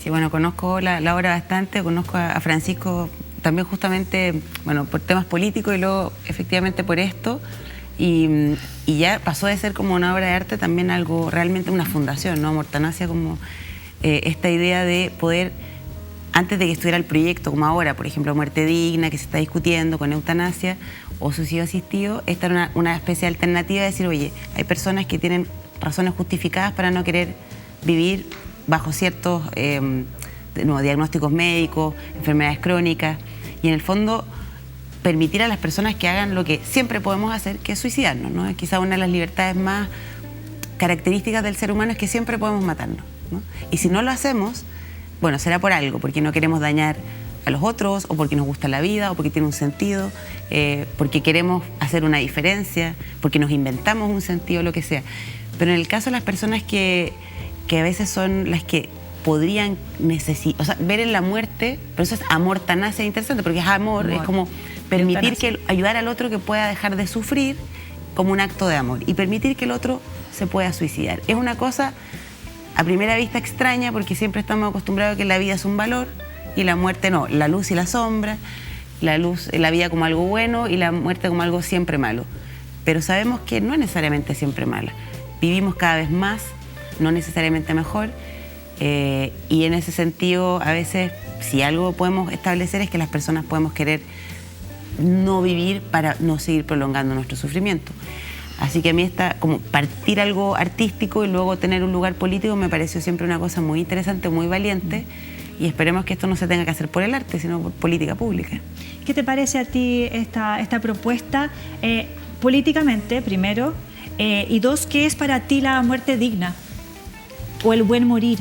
Sí, bueno, conozco la obra bastante, conozco a Francisco también justamente, bueno, por temas políticos y luego efectivamente por esto, y ya pasó de ser como una obra de arte también algo, realmente una fundación, ¿no? Amortanasia como esta idea de poder, antes de que estuviera el proyecto, como ahora, por ejemplo, muerte digna, que se está discutiendo con eutanasia o suicidio asistido, esta era una especie de alternativa de decir, oye, hay personas que tienen razones justificadas para no querer vivir bajo ciertos diagnósticos médicos, enfermedades crónicas, y en el fondo permitir a las personas que hagan lo que siempre podemos hacer, que es suicidarnos, ¿no? Es quizá una de las libertades más características del ser humano, es que siempre podemos matarnos, ¿no? Y si no lo hacemos, bueno, será por algo, porque no queremos dañar a los otros, o porque nos gusta la vida, o porque tiene un sentido, porque queremos hacer una diferencia, porque nos inventamos un sentido, lo que sea. Pero en el caso de las personas que a veces son las que podrían necesitar, o sea, ver en la muerte, pero eso es amortanasia interesante, porque es amor, es como permitir ayudar al otro que pueda dejar de sufrir como un acto de amor, y permitir que el otro se pueda suicidar. Es una cosa a primera vista extraña, porque siempre estamos acostumbrados a que la vida es un valor y la muerte no, la luz y la sombra, la vida como algo bueno y la muerte como algo siempre malo. Pero sabemos que no es necesariamente siempre mala. Vivimos cada vez más, no necesariamente mejor, y en ese sentido, a veces, si algo podemos establecer es que las personas podemos querer no vivir para no seguir prolongando nuestro sufrimiento. Así que a mí está como partir algo artístico y luego tener un lugar político me pareció siempre una cosa muy interesante, muy valiente, y esperemos que esto no se tenga que hacer por el arte, sino por política pública. ¿Qué te parece a ti esta propuesta políticamente, primero, y dos, qué es para ti la muerte digna o el buen morir?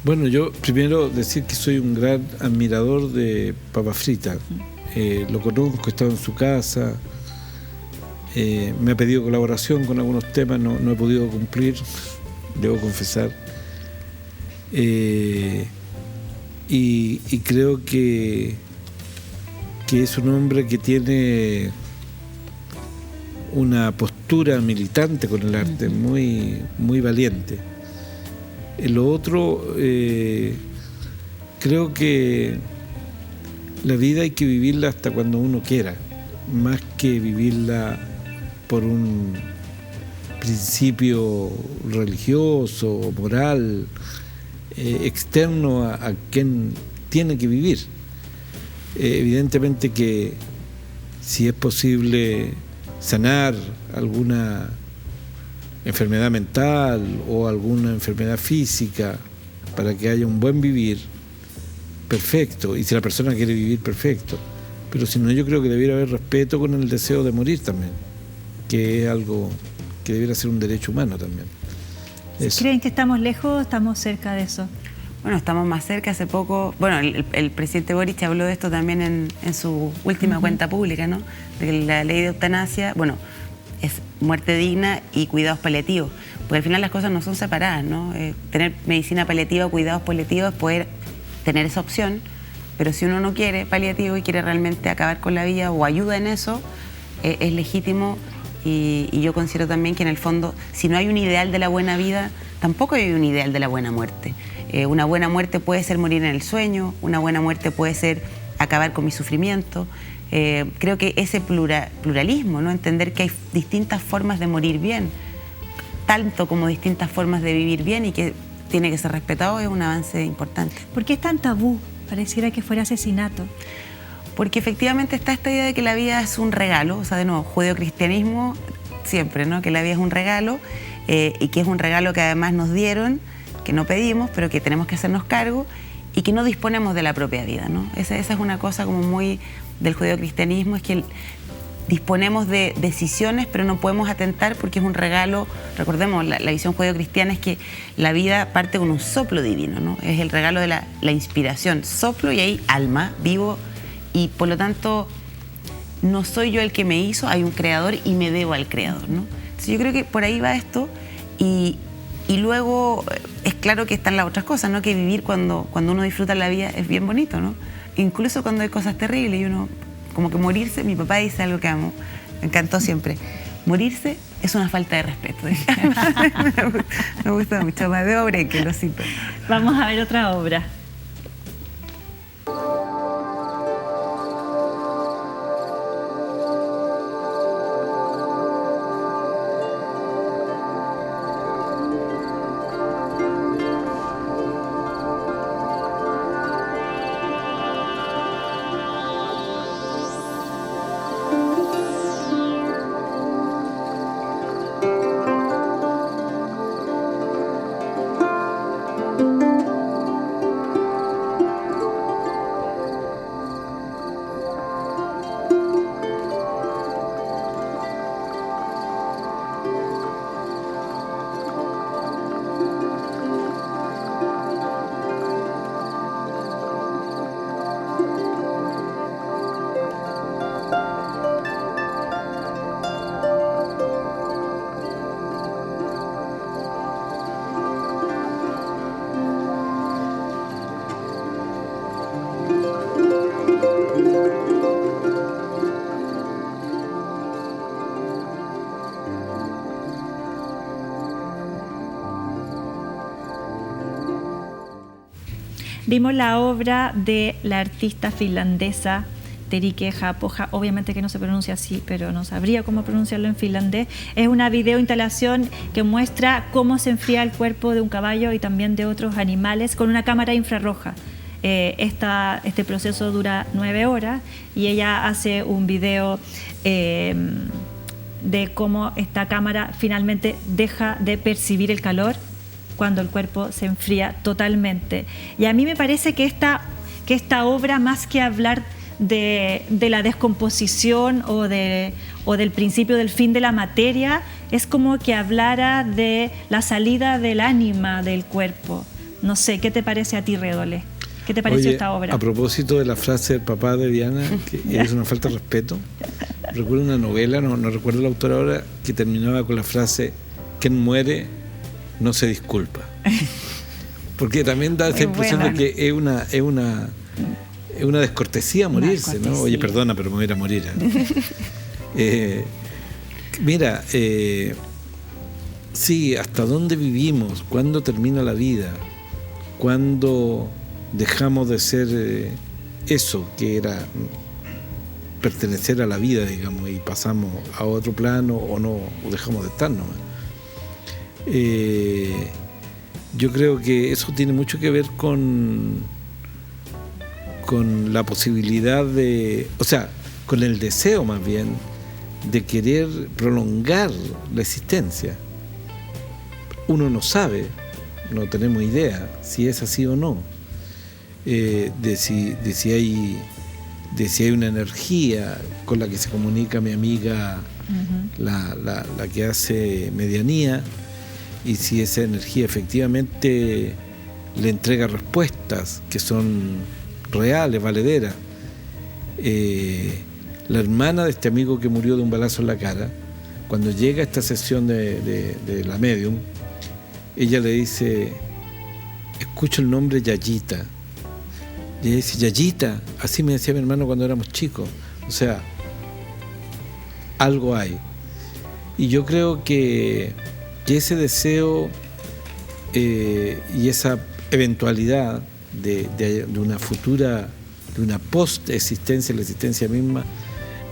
Bueno, yo primero decir que soy un gran admirador de Papas Fritas. Lo conozco, he estado en su casa, me ha pedido colaboración con algunos temas, no he podido cumplir, debo confesar. Y creo que es un hombre que tiene una postura militante con el arte, muy, muy valiente. Lo otro, creo que la vida hay que vivirla hasta cuando uno quiera, más que vivirla por un principio religioso o moral externo a quien tiene que vivir. Evidentemente que si es posible sanar alguna enfermedad mental o alguna enfermedad física para que haya un buen vivir, perfecto, y si la persona quiere vivir, perfecto, pero si no, yo creo que debiera haber respeto con el deseo de morir también, que es algo que debiera ser un derecho humano también. Eso. ¿Creen que estamos lejos o estamos cerca de eso? Bueno, estamos más cerca. Hace poco, bueno, el presidente Boric habló de esto también en su última cuenta pública, ¿no? De que la ley de eutanasia, bueno, es muerte digna y cuidados paliativos, porque al final las cosas no son separadas, ¿no? Tener medicina paliativa, cuidados paliativos, es poder tener esa opción, pero si uno no quiere paliativo y quiere realmente acabar con la vida o ayuda en eso, es legítimo. Y yo considero también que en el fondo, si no hay un ideal de la buena vida, tampoco hay un ideal de la buena muerte. Una buena muerte puede ser morir en el sueño, una buena muerte puede ser acabar con mi sufrimiento. Creo que ese pluralismo, ¿no? Entender que hay distintas formas de morir bien, tanto como distintas formas de vivir bien y que tiene que ser respetado, es un avance importante. ¿Por qué es tan tabú? Pareciera que fuera asesinato. Porque efectivamente está esta idea de que la vida es un regalo, o sea, de nuevo, judeocristianismo siempre, ¿no? Que la vida es un regalo y que es un regalo que además nos dieron, que no pedimos, pero que tenemos que hacernos cargo y que no disponemos de la propia vida, ¿no? Esa es una cosa como muy del judeocristianismo, es que disponemos de decisiones, pero no podemos atentar porque es un regalo. Recordemos, la visión judeocristiana es que la vida parte con un soplo divino, ¿no? Es el regalo de la inspiración, soplo y ahí alma, vivo. Y por lo tanto, no soy yo el que me hizo, hay un creador y me debo al creador, ¿no? Entonces yo creo que por ahí va esto y luego es claro que están las otras cosas, ¿no? Que vivir cuando uno disfruta la vida es bien bonito, ¿no? Incluso cuando hay cosas terribles y uno, como que morirse, mi papá dice algo que amo, me encantó siempre, morirse es una falta de respeto. Me gusta mucho, más de obra que lo cito. Vamos a ver otra obra. Vimos la obra de la artista finlandesa Terike Haapoja, obviamente que no se pronuncia así, pero no sabría cómo pronunciarlo en finlandés. Es una videoinstalación que muestra cómo se enfría el cuerpo de un caballo y también de otros animales con una cámara infrarroja. Este proceso dura 9 horas y ella hace un video de cómo esta cámara finalmente deja de percibir el calor cuando el cuerpo se enfría totalmente. Y a mí me parece que esta obra, más que hablar de la descomposición o del principio del fin de la materia, es como que hablara de la salida del ánima del cuerpo. No sé, ¿qué te parece a ti, Redolé? ¿Qué te pareció esta obra? A propósito de la frase del papá de Diana, que es una falta de respeto, recuerdo una novela, no recuerdo la autora ahora, que terminaba con la frase: quien muere no se disculpa. Porque también da esa impresión de que es una descortesía morirse, ¿no? Oye, perdona, pero me voy a ir a morir. Mira, sí, ¿hasta dónde vivimos? ¿Cuándo termina la vida? ¿Cuándo dejamos de ser eso que era pertenecer a la vida, digamos, y pasamos a otro plano o no, o dejamos de estar nomás. Yo creo que eso tiene mucho que ver con la posibilidad de, o sea, con el deseo más bien de querer prolongar la existencia. Uno no sabe, no tenemos idea si es así o no, de si hay una energía con la que se comunica mi amiga, la que hace medianía, y si esa energía efectivamente le entrega respuestas que son reales, valederas. La hermana de este amigo que murió de un balazo en la cara, cuando llega a esta sesión de la medium, ella le dice, escucho el nombre Yayita. Y ella dice, Yayita, así me decía mi hermano cuando éramos chicos. O sea, algo hay. Y yo creo que ese deseo y esa eventualidad de una futura, de una post-existencia, la existencia misma,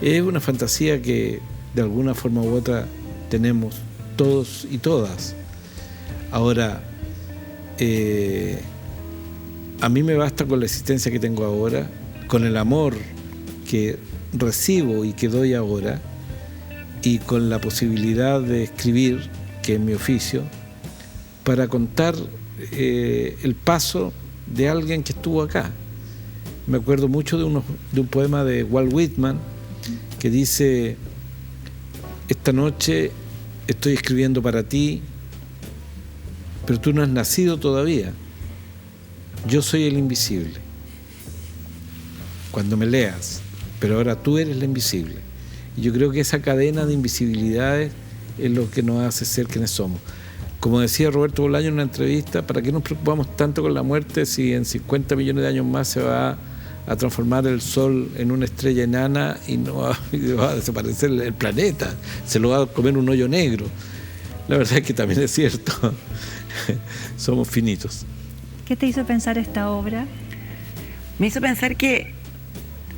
es una fantasía que de alguna forma u otra tenemos todos y todas. Ahora, a mí me basta con la existencia que tengo ahora, con el amor que recibo y que doy ahora, y con la posibilidad de escribir, que es mi oficio, para contar el paso de alguien que estuvo acá. Me acuerdo mucho de un poema de Walt Whitman que dice, esta noche estoy escribiendo para ti, pero tú no has nacido todavía. Yo soy el invisible. Cuando me leas, pero ahora tú eres la invisible. Y yo creo que esa cadena de invisibilidades es lo que nos hace ser quienes somos. Como decía Roberto Bolaño en una entrevista, ¿para qué nos preocupamos tanto con la muerte si en 50 millones de años más se va a transformar el Sol en una estrella enana y no va a desaparecer el planeta? Se lo va a comer un hoyo negro. La verdad es que también es cierto. Somos finitos. ¿Qué te hizo pensar esta obra? Me hizo pensar que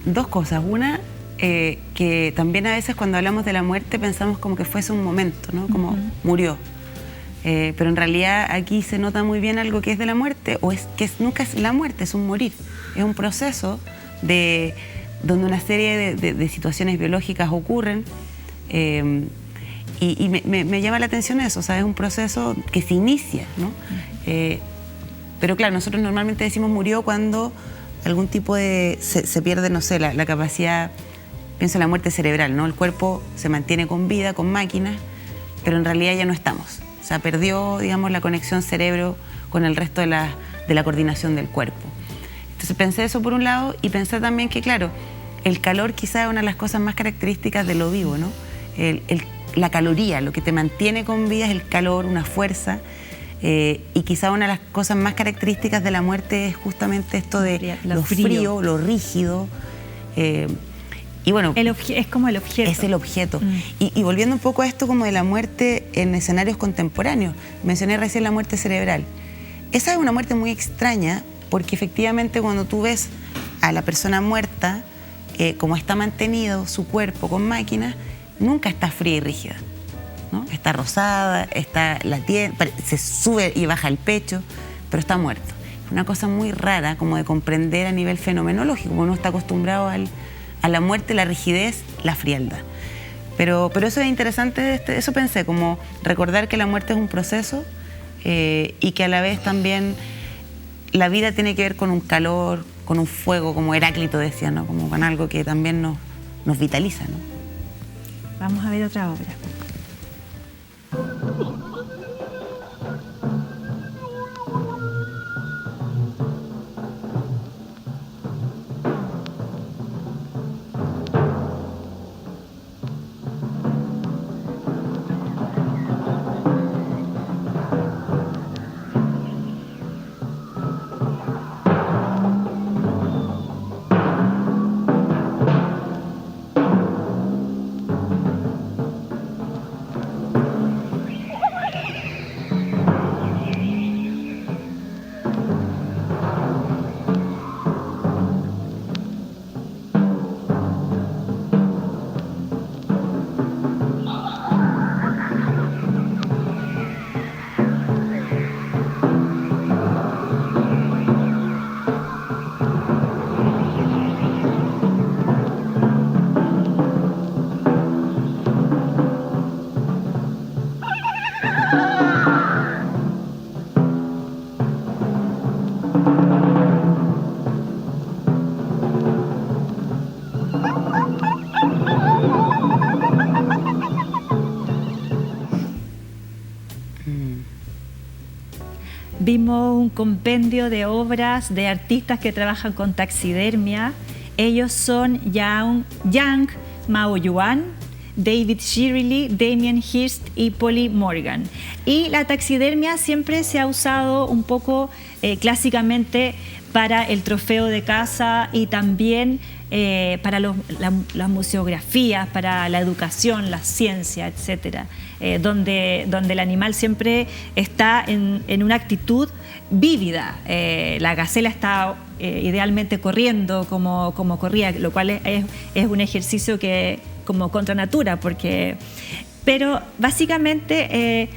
dos cosas. Una, que también a veces cuando hablamos de la muerte pensamos como que fuese un momento, ¿no? Como murió. Pero en realidad aquí se nota muy bien algo que es de la muerte, o es que nunca es la muerte, es un morir. Es un proceso donde una serie de situaciones biológicas ocurren, y me llama la atención eso, o sea, es un proceso que se inicia, ¿no? Pero claro, nosotros normalmente decimos murió cuando algún tipo de... se pierde, no sé, la capacidad, pienso en la muerte cerebral, ¿no? El cuerpo se mantiene con vida, con máquinas, pero en realidad ya no estamos. O sea, perdió, digamos, la conexión cerebro con el resto de la coordinación del cuerpo. Entonces pensé eso por un lado, y pensé también que, claro, el calor quizá es una de las cosas más características de lo vivo, ¿no? La caloría, lo que te mantiene con vida es el calor, una fuerza, y quizá una de las cosas más características de la muerte es justamente esto de lo frío, lo rígido, y bueno, es como el objeto. Es el objeto. Y volviendo un poco a esto como de la muerte en escenarios contemporáneos, mencioné recién la muerte cerebral. Esa es una muerte muy extraña, porque efectivamente cuando tú ves a la persona muerta, como está mantenido su cuerpo con máquinas, nunca está fría y rígida, ¿no? Está rosada, se sube y baja el pecho, pero está muerto. Es una cosa muy rara como de comprender a nivel fenomenológico, como uno está acostumbrado a la muerte, la rigidez, la frialdad. Pero eso es interesante, eso pensé, como recordar que la muerte es un proceso, y que a la vez también la vida tiene que ver con un calor, con un fuego, como Heráclito decía, ¿no? Como con algo que también nos vitaliza, ¿no? Vamos a ver otra obra. vimos un compendio de obras de artistas que trabajan con taxidermia. Ellos son Yang Mao Yuan, David Shirley, Damien Hirst y Polly Morgan. Y la taxidermia siempre se ha usado un poco clásicamente para el trofeo de caza y también para las museografías, para la educación, la ciencia, etcétera, donde el animal siempre está en una actitud vívida. La gacela está idealmente corriendo como corría, lo cual es un ejercicio que como contra natura, pero básicamente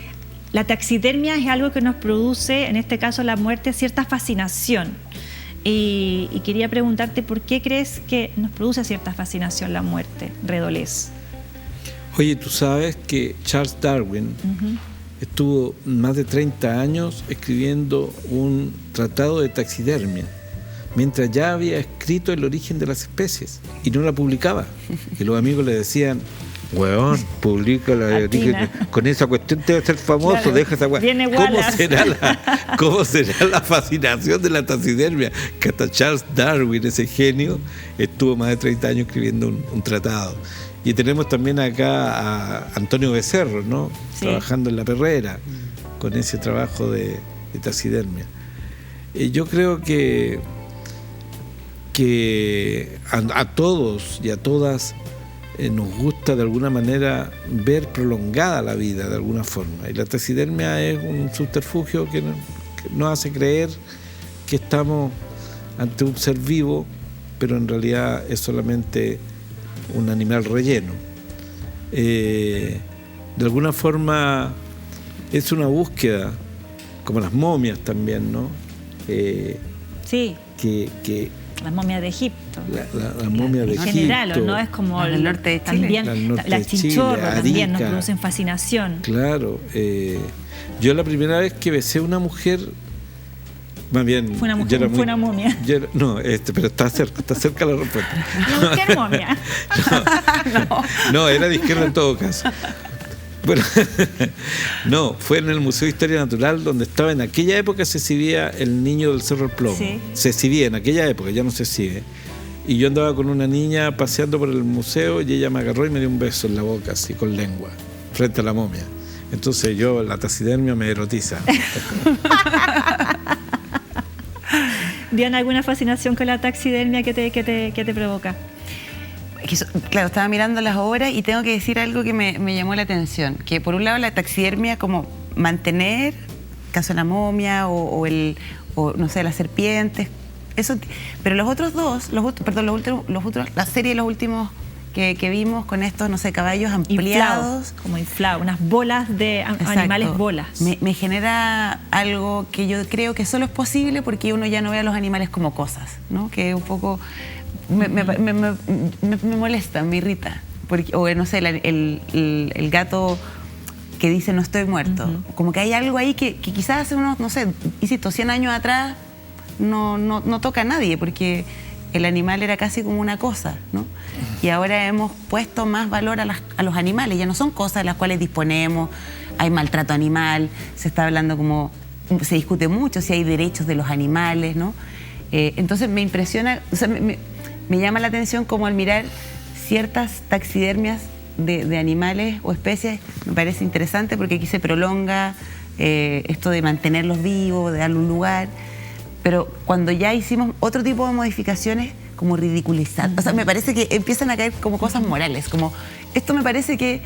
la taxidermia es algo que nos produce, en este caso la muerte, cierta fascinación. Y quería preguntarte por qué crees que nos produce cierta fascinación la muerte, Redolés. Oye, tú sabes que Charles Darwin estuvo más de 30 años escribiendo un tratado de taxidermia, mientras ya había escrito el origen de las especies y no la publicaba. Y los amigos le decían: weón, publica la origen, con esa cuestión te va a ser famoso, claro, deja esa weón. ¿Cómo será la fascinación de la taxidermia? Que hasta Charles Darwin, ese genio, estuvo más de 30 años escribiendo un tratado. Y tenemos también acá a Antonio Becerro, ¿no? Sí. Trabajando en La Perrera, con ese trabajo de taxidermia. Yo creo que a todos y a todas nos gusta de alguna manera ver prolongada la vida de alguna forma, y la taxidermia es un subterfugio que nos hace creer que estamos ante un ser vivo, pero en realidad es solamente un animal relleno. De alguna forma es una búsqueda, como las momias también, ¿no? Sí. Las momias de Egipto. La momia de Egipto. En general, ¿no? Es como el norte de Chile. También la chinchorro también nos producen fascinación. Claro. Yo la primera vez que besé a una mujer, más bien... Fue una momia. Pero está cerca la respuesta. ¿La mujer momia? No, era de izquierda en todo caso. Bueno, no, fue en el Museo de Historia Natural, donde estaba en aquella época, se exhibía El Niño del Cerro del Plomo. Sí. Se exhibía en aquella época, ya no se exhibe. Y yo andaba con una niña paseando por el museo y ella me agarró y me dio un beso en la boca, así con lengua, frente a la momia. Entonces la taxidermia me erotiza. ¿Diana, alguna fascinación con la taxidermia que te provoca? Claro, estaba mirando las obras y tengo que decir algo que me llamó la atención, que por un lado la taxidermia, como mantener, caso de la momia o no sé, las serpientes, eso, pero los otros dos, la serie de los últimos que vimos con estos, no sé, caballos ampliados. Como inflados, unas bolas de animales bolas. Me genera algo que yo creo que solo es posible porque uno ya no ve a los animales como cosas, ¿no? Que un poco... Me molesta, me irrita. Porque, o no sé, el gato que dice no estoy muerto. Como que hay algo ahí que quizás hace unos, no sé, insisto, 100 años atrás no toca a nadie, porque el animal era casi como una cosa, ¿no? Y ahora hemos puesto más valor a los animales, ya no son cosas de las cuales disponemos, hay maltrato animal, se está hablando se discute mucho si hay derechos de los animales, ¿no? Entonces me impresiona, o sea, me llama la atención como al mirar ciertas taxidermias de animales o especies, me parece interesante porque aquí se prolonga esto de mantenerlos vivos, de darle un lugar, pero cuando ya hicimos otro tipo de modificaciones, como ridiculizar, o sea, me parece que empiezan a caer como cosas morales, como esto me parece que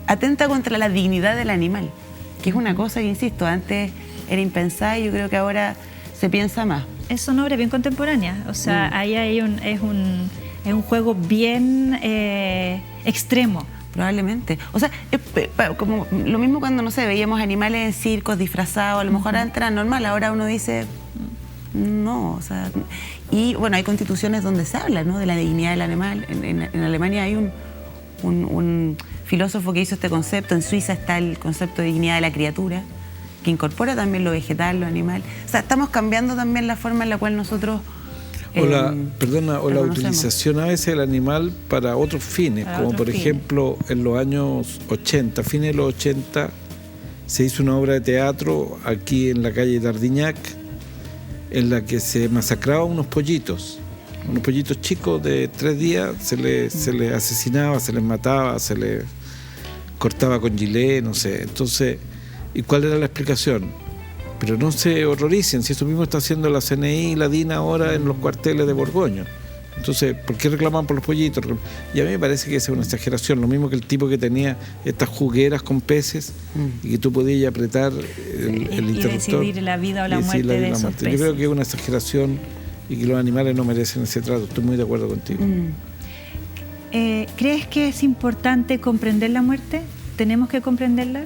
atenta contra la dignidad del animal, que es una cosa que, insisto, antes era impensada y yo creo que ahora se piensa más. Son obras bien contemporáneas, o sea, ahí es un juego bien extremo. Probablemente. O sea, como lo mismo cuando, no sé, veíamos animales en circos disfrazados, a lo mejor antes era normal, ahora uno dice, no, o sea... Y bueno, hay constituciones donde se habla, ¿no?, de la dignidad del animal. En Alemania hay un filósofo que hizo este concepto, en Suiza está el concepto de dignidad de la criatura, que incorpora también lo vegetal, lo animal. O sea, estamos cambiando también la forma en la cual nosotros... O la utilización a veces del animal para otros fines, como por ejemplo en los años 80, fines de los 80, se hizo una obra de teatro aquí en la calle Dardignac, en la que se masacraba unos pollitos chicos de 3 días, se les asesinaba, se les mataba, se les cortaba con gilet, no sé. Entonces, ¿y cuál era la explicación? Pero no se horroricen, si eso mismo está haciendo la CNI y la DINA ahora en los cuarteles de Borgoño. Entonces, ¿por qué reclaman por los pollitos? Y a mí me parece que esa es una exageración, lo mismo que el tipo que tenía estas jugueras con peces y que tú podías apretar el interruptor. Y decidir la vida o la muerte de esos peces. Yo creo que es una exageración y que los animales no merecen ese trato. Estoy muy de acuerdo contigo. ¿Crees que es importante comprender la muerte? ¿Tenemos que comprenderla?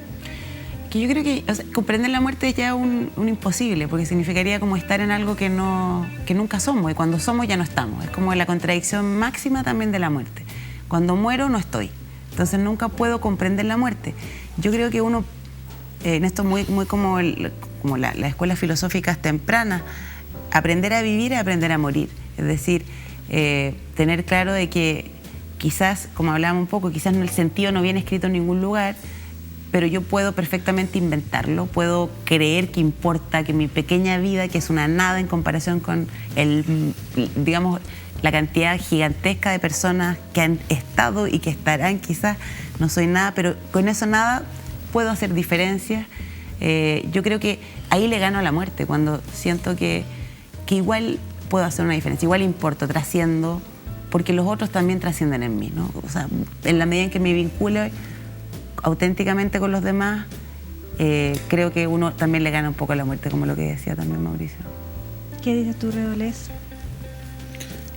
Que yo creo que comprender la muerte es ya un imposible, porque significaría como estar en algo que nunca somos, y cuando somos ya no estamos. Es como la contradicción máxima también de la muerte. Cuando muero no estoy, entonces nunca puedo comprender la muerte. Yo creo que uno, en esto muy como las escuelas filosóficas tempranas, aprender a vivir es aprender a morir. Es decir, tener claro de que quizás, como hablábamos un poco, quizás el sentido no viene escrito en ningún lugar, pero yo puedo perfectamente inventarlo, puedo creer que importa, que mi pequeña vida, que es una nada en comparación con digamos, la cantidad gigantesca de personas que han estado y que estarán, quizás no soy nada, pero con eso nada puedo hacer diferencias. Yo creo que ahí le gano a la muerte, cuando siento que igual puedo hacer una diferencia, igual importo, trasciendo, porque los otros también trascienden en mí, ¿no? O sea, en la medida en que me vincule auténticamente con los demás, creo que uno también le gana un poco a la muerte, como lo que decía también Mauricio. ¿Qué dices tú, Redolés?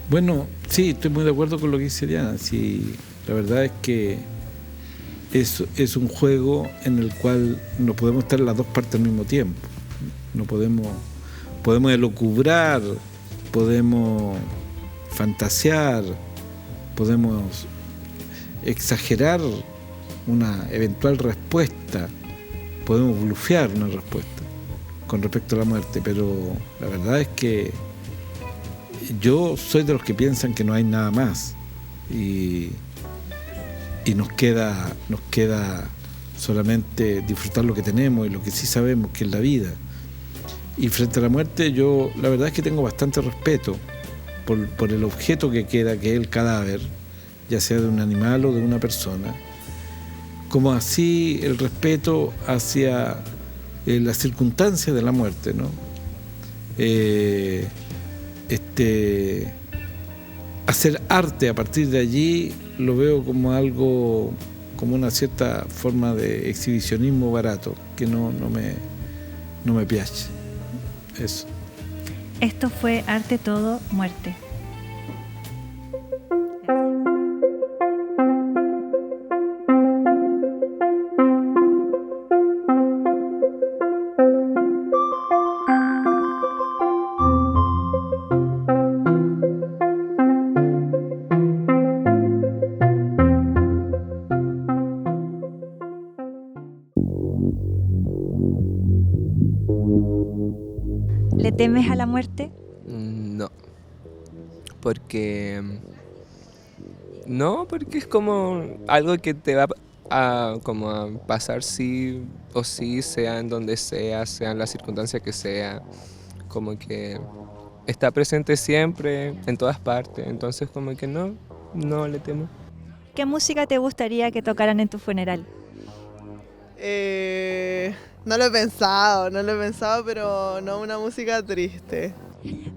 Bueno, sí, estoy muy de acuerdo con lo que dice Diana. Sí, la verdad es que es un juego en el cual no podemos estar en las dos partes al mismo tiempo. No podemos elucubrar, podemos fantasear, podemos exagerar una eventual respuesta, podemos blufear una respuesta con respecto a la muerte, pero la verdad es que yo soy de los que piensan que no hay nada más y nos queda solamente disfrutar lo que tenemos y lo que sí sabemos, que es la vida. Y frente a la muerte, yo la verdad es que tengo bastante respeto por el objeto que queda, que es el cadáver, ya sea de un animal o de una persona, como así el respeto hacia las circunstancias de la muerte, ¿no? Hacer arte a partir de allí lo veo como algo, como una cierta forma de exhibicionismo barato, que no me piace. Eso. Esto fue Arte Todo, Muerte. ¿Le temes a la muerte? No. Porque es como algo que te va a pasar sí o sí, sea en donde sea en la circunstancia que sea. Como que está presente siempre, en todas partes. Entonces como que no le temo. ¿Qué música te gustaría que tocaran en tu funeral? No lo he pensado, pero no una música triste.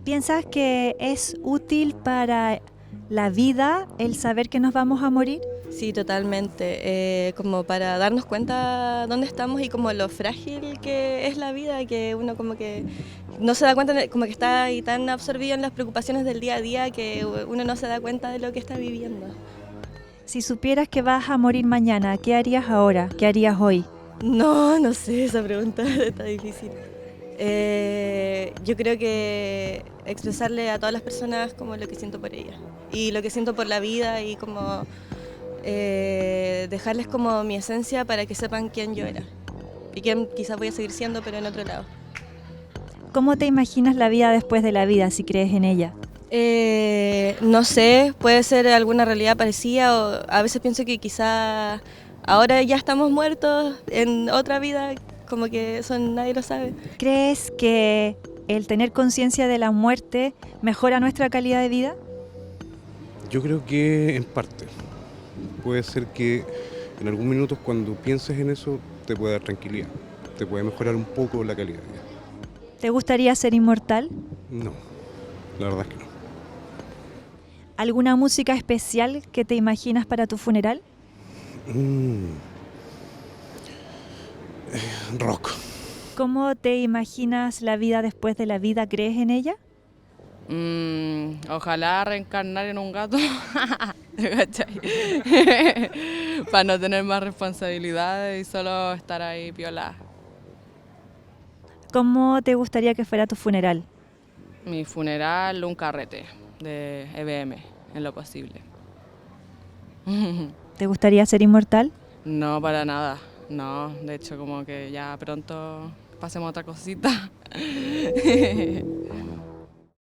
¿Piensas que es útil para la vida el saber que nos vamos a morir? Sí, totalmente. Como para darnos cuenta dónde estamos y como lo frágil que es la vida, que uno como que no se da cuenta, como que está ahí tan absorbido en las preocupaciones del día a día que uno no se da cuenta de lo que está viviendo. Si supieras que vas a morir mañana, ¿qué harías ahora? ¿Qué harías hoy? No sé, esa pregunta está difícil. Yo creo que expresarle a todas las personas como lo que siento por ellas y lo que siento por la vida y como dejarles como mi esencia para que sepan quién yo era y quién quizás voy a seguir siendo, pero en otro lado. ¿Cómo te imaginas la vida después de la vida, si crees en ella? No sé, puede ser alguna realidad parecida o a veces pienso que quizá ahora ya estamos muertos en otra vida como que eso nadie lo sabe. ¿Crees que el tener conciencia de la muerte mejora nuestra calidad de vida? Yo creo que en parte. Puede ser que en algún minuto cuando pienses en eso te puede dar tranquilidad, te puede mejorar un poco la calidad de vida. ¿Te gustaría ser inmortal? No, la verdad es que no. ¿Alguna música especial que te imaginas para tu funeral? Rock. ¿Cómo te imaginas la vida después de la vida? ¿Crees en ella? Ojalá reencarnar en un gato, ¿cachai? Para no tener más responsabilidades y solo estar ahí piola. ¿Cómo te gustaría que fuera tu funeral? Mi funeral, un carrete de EBM, en lo posible. ¿Te gustaría ser inmortal? No, para nada. No, de hecho como que ya pronto pasemos a otra cosita.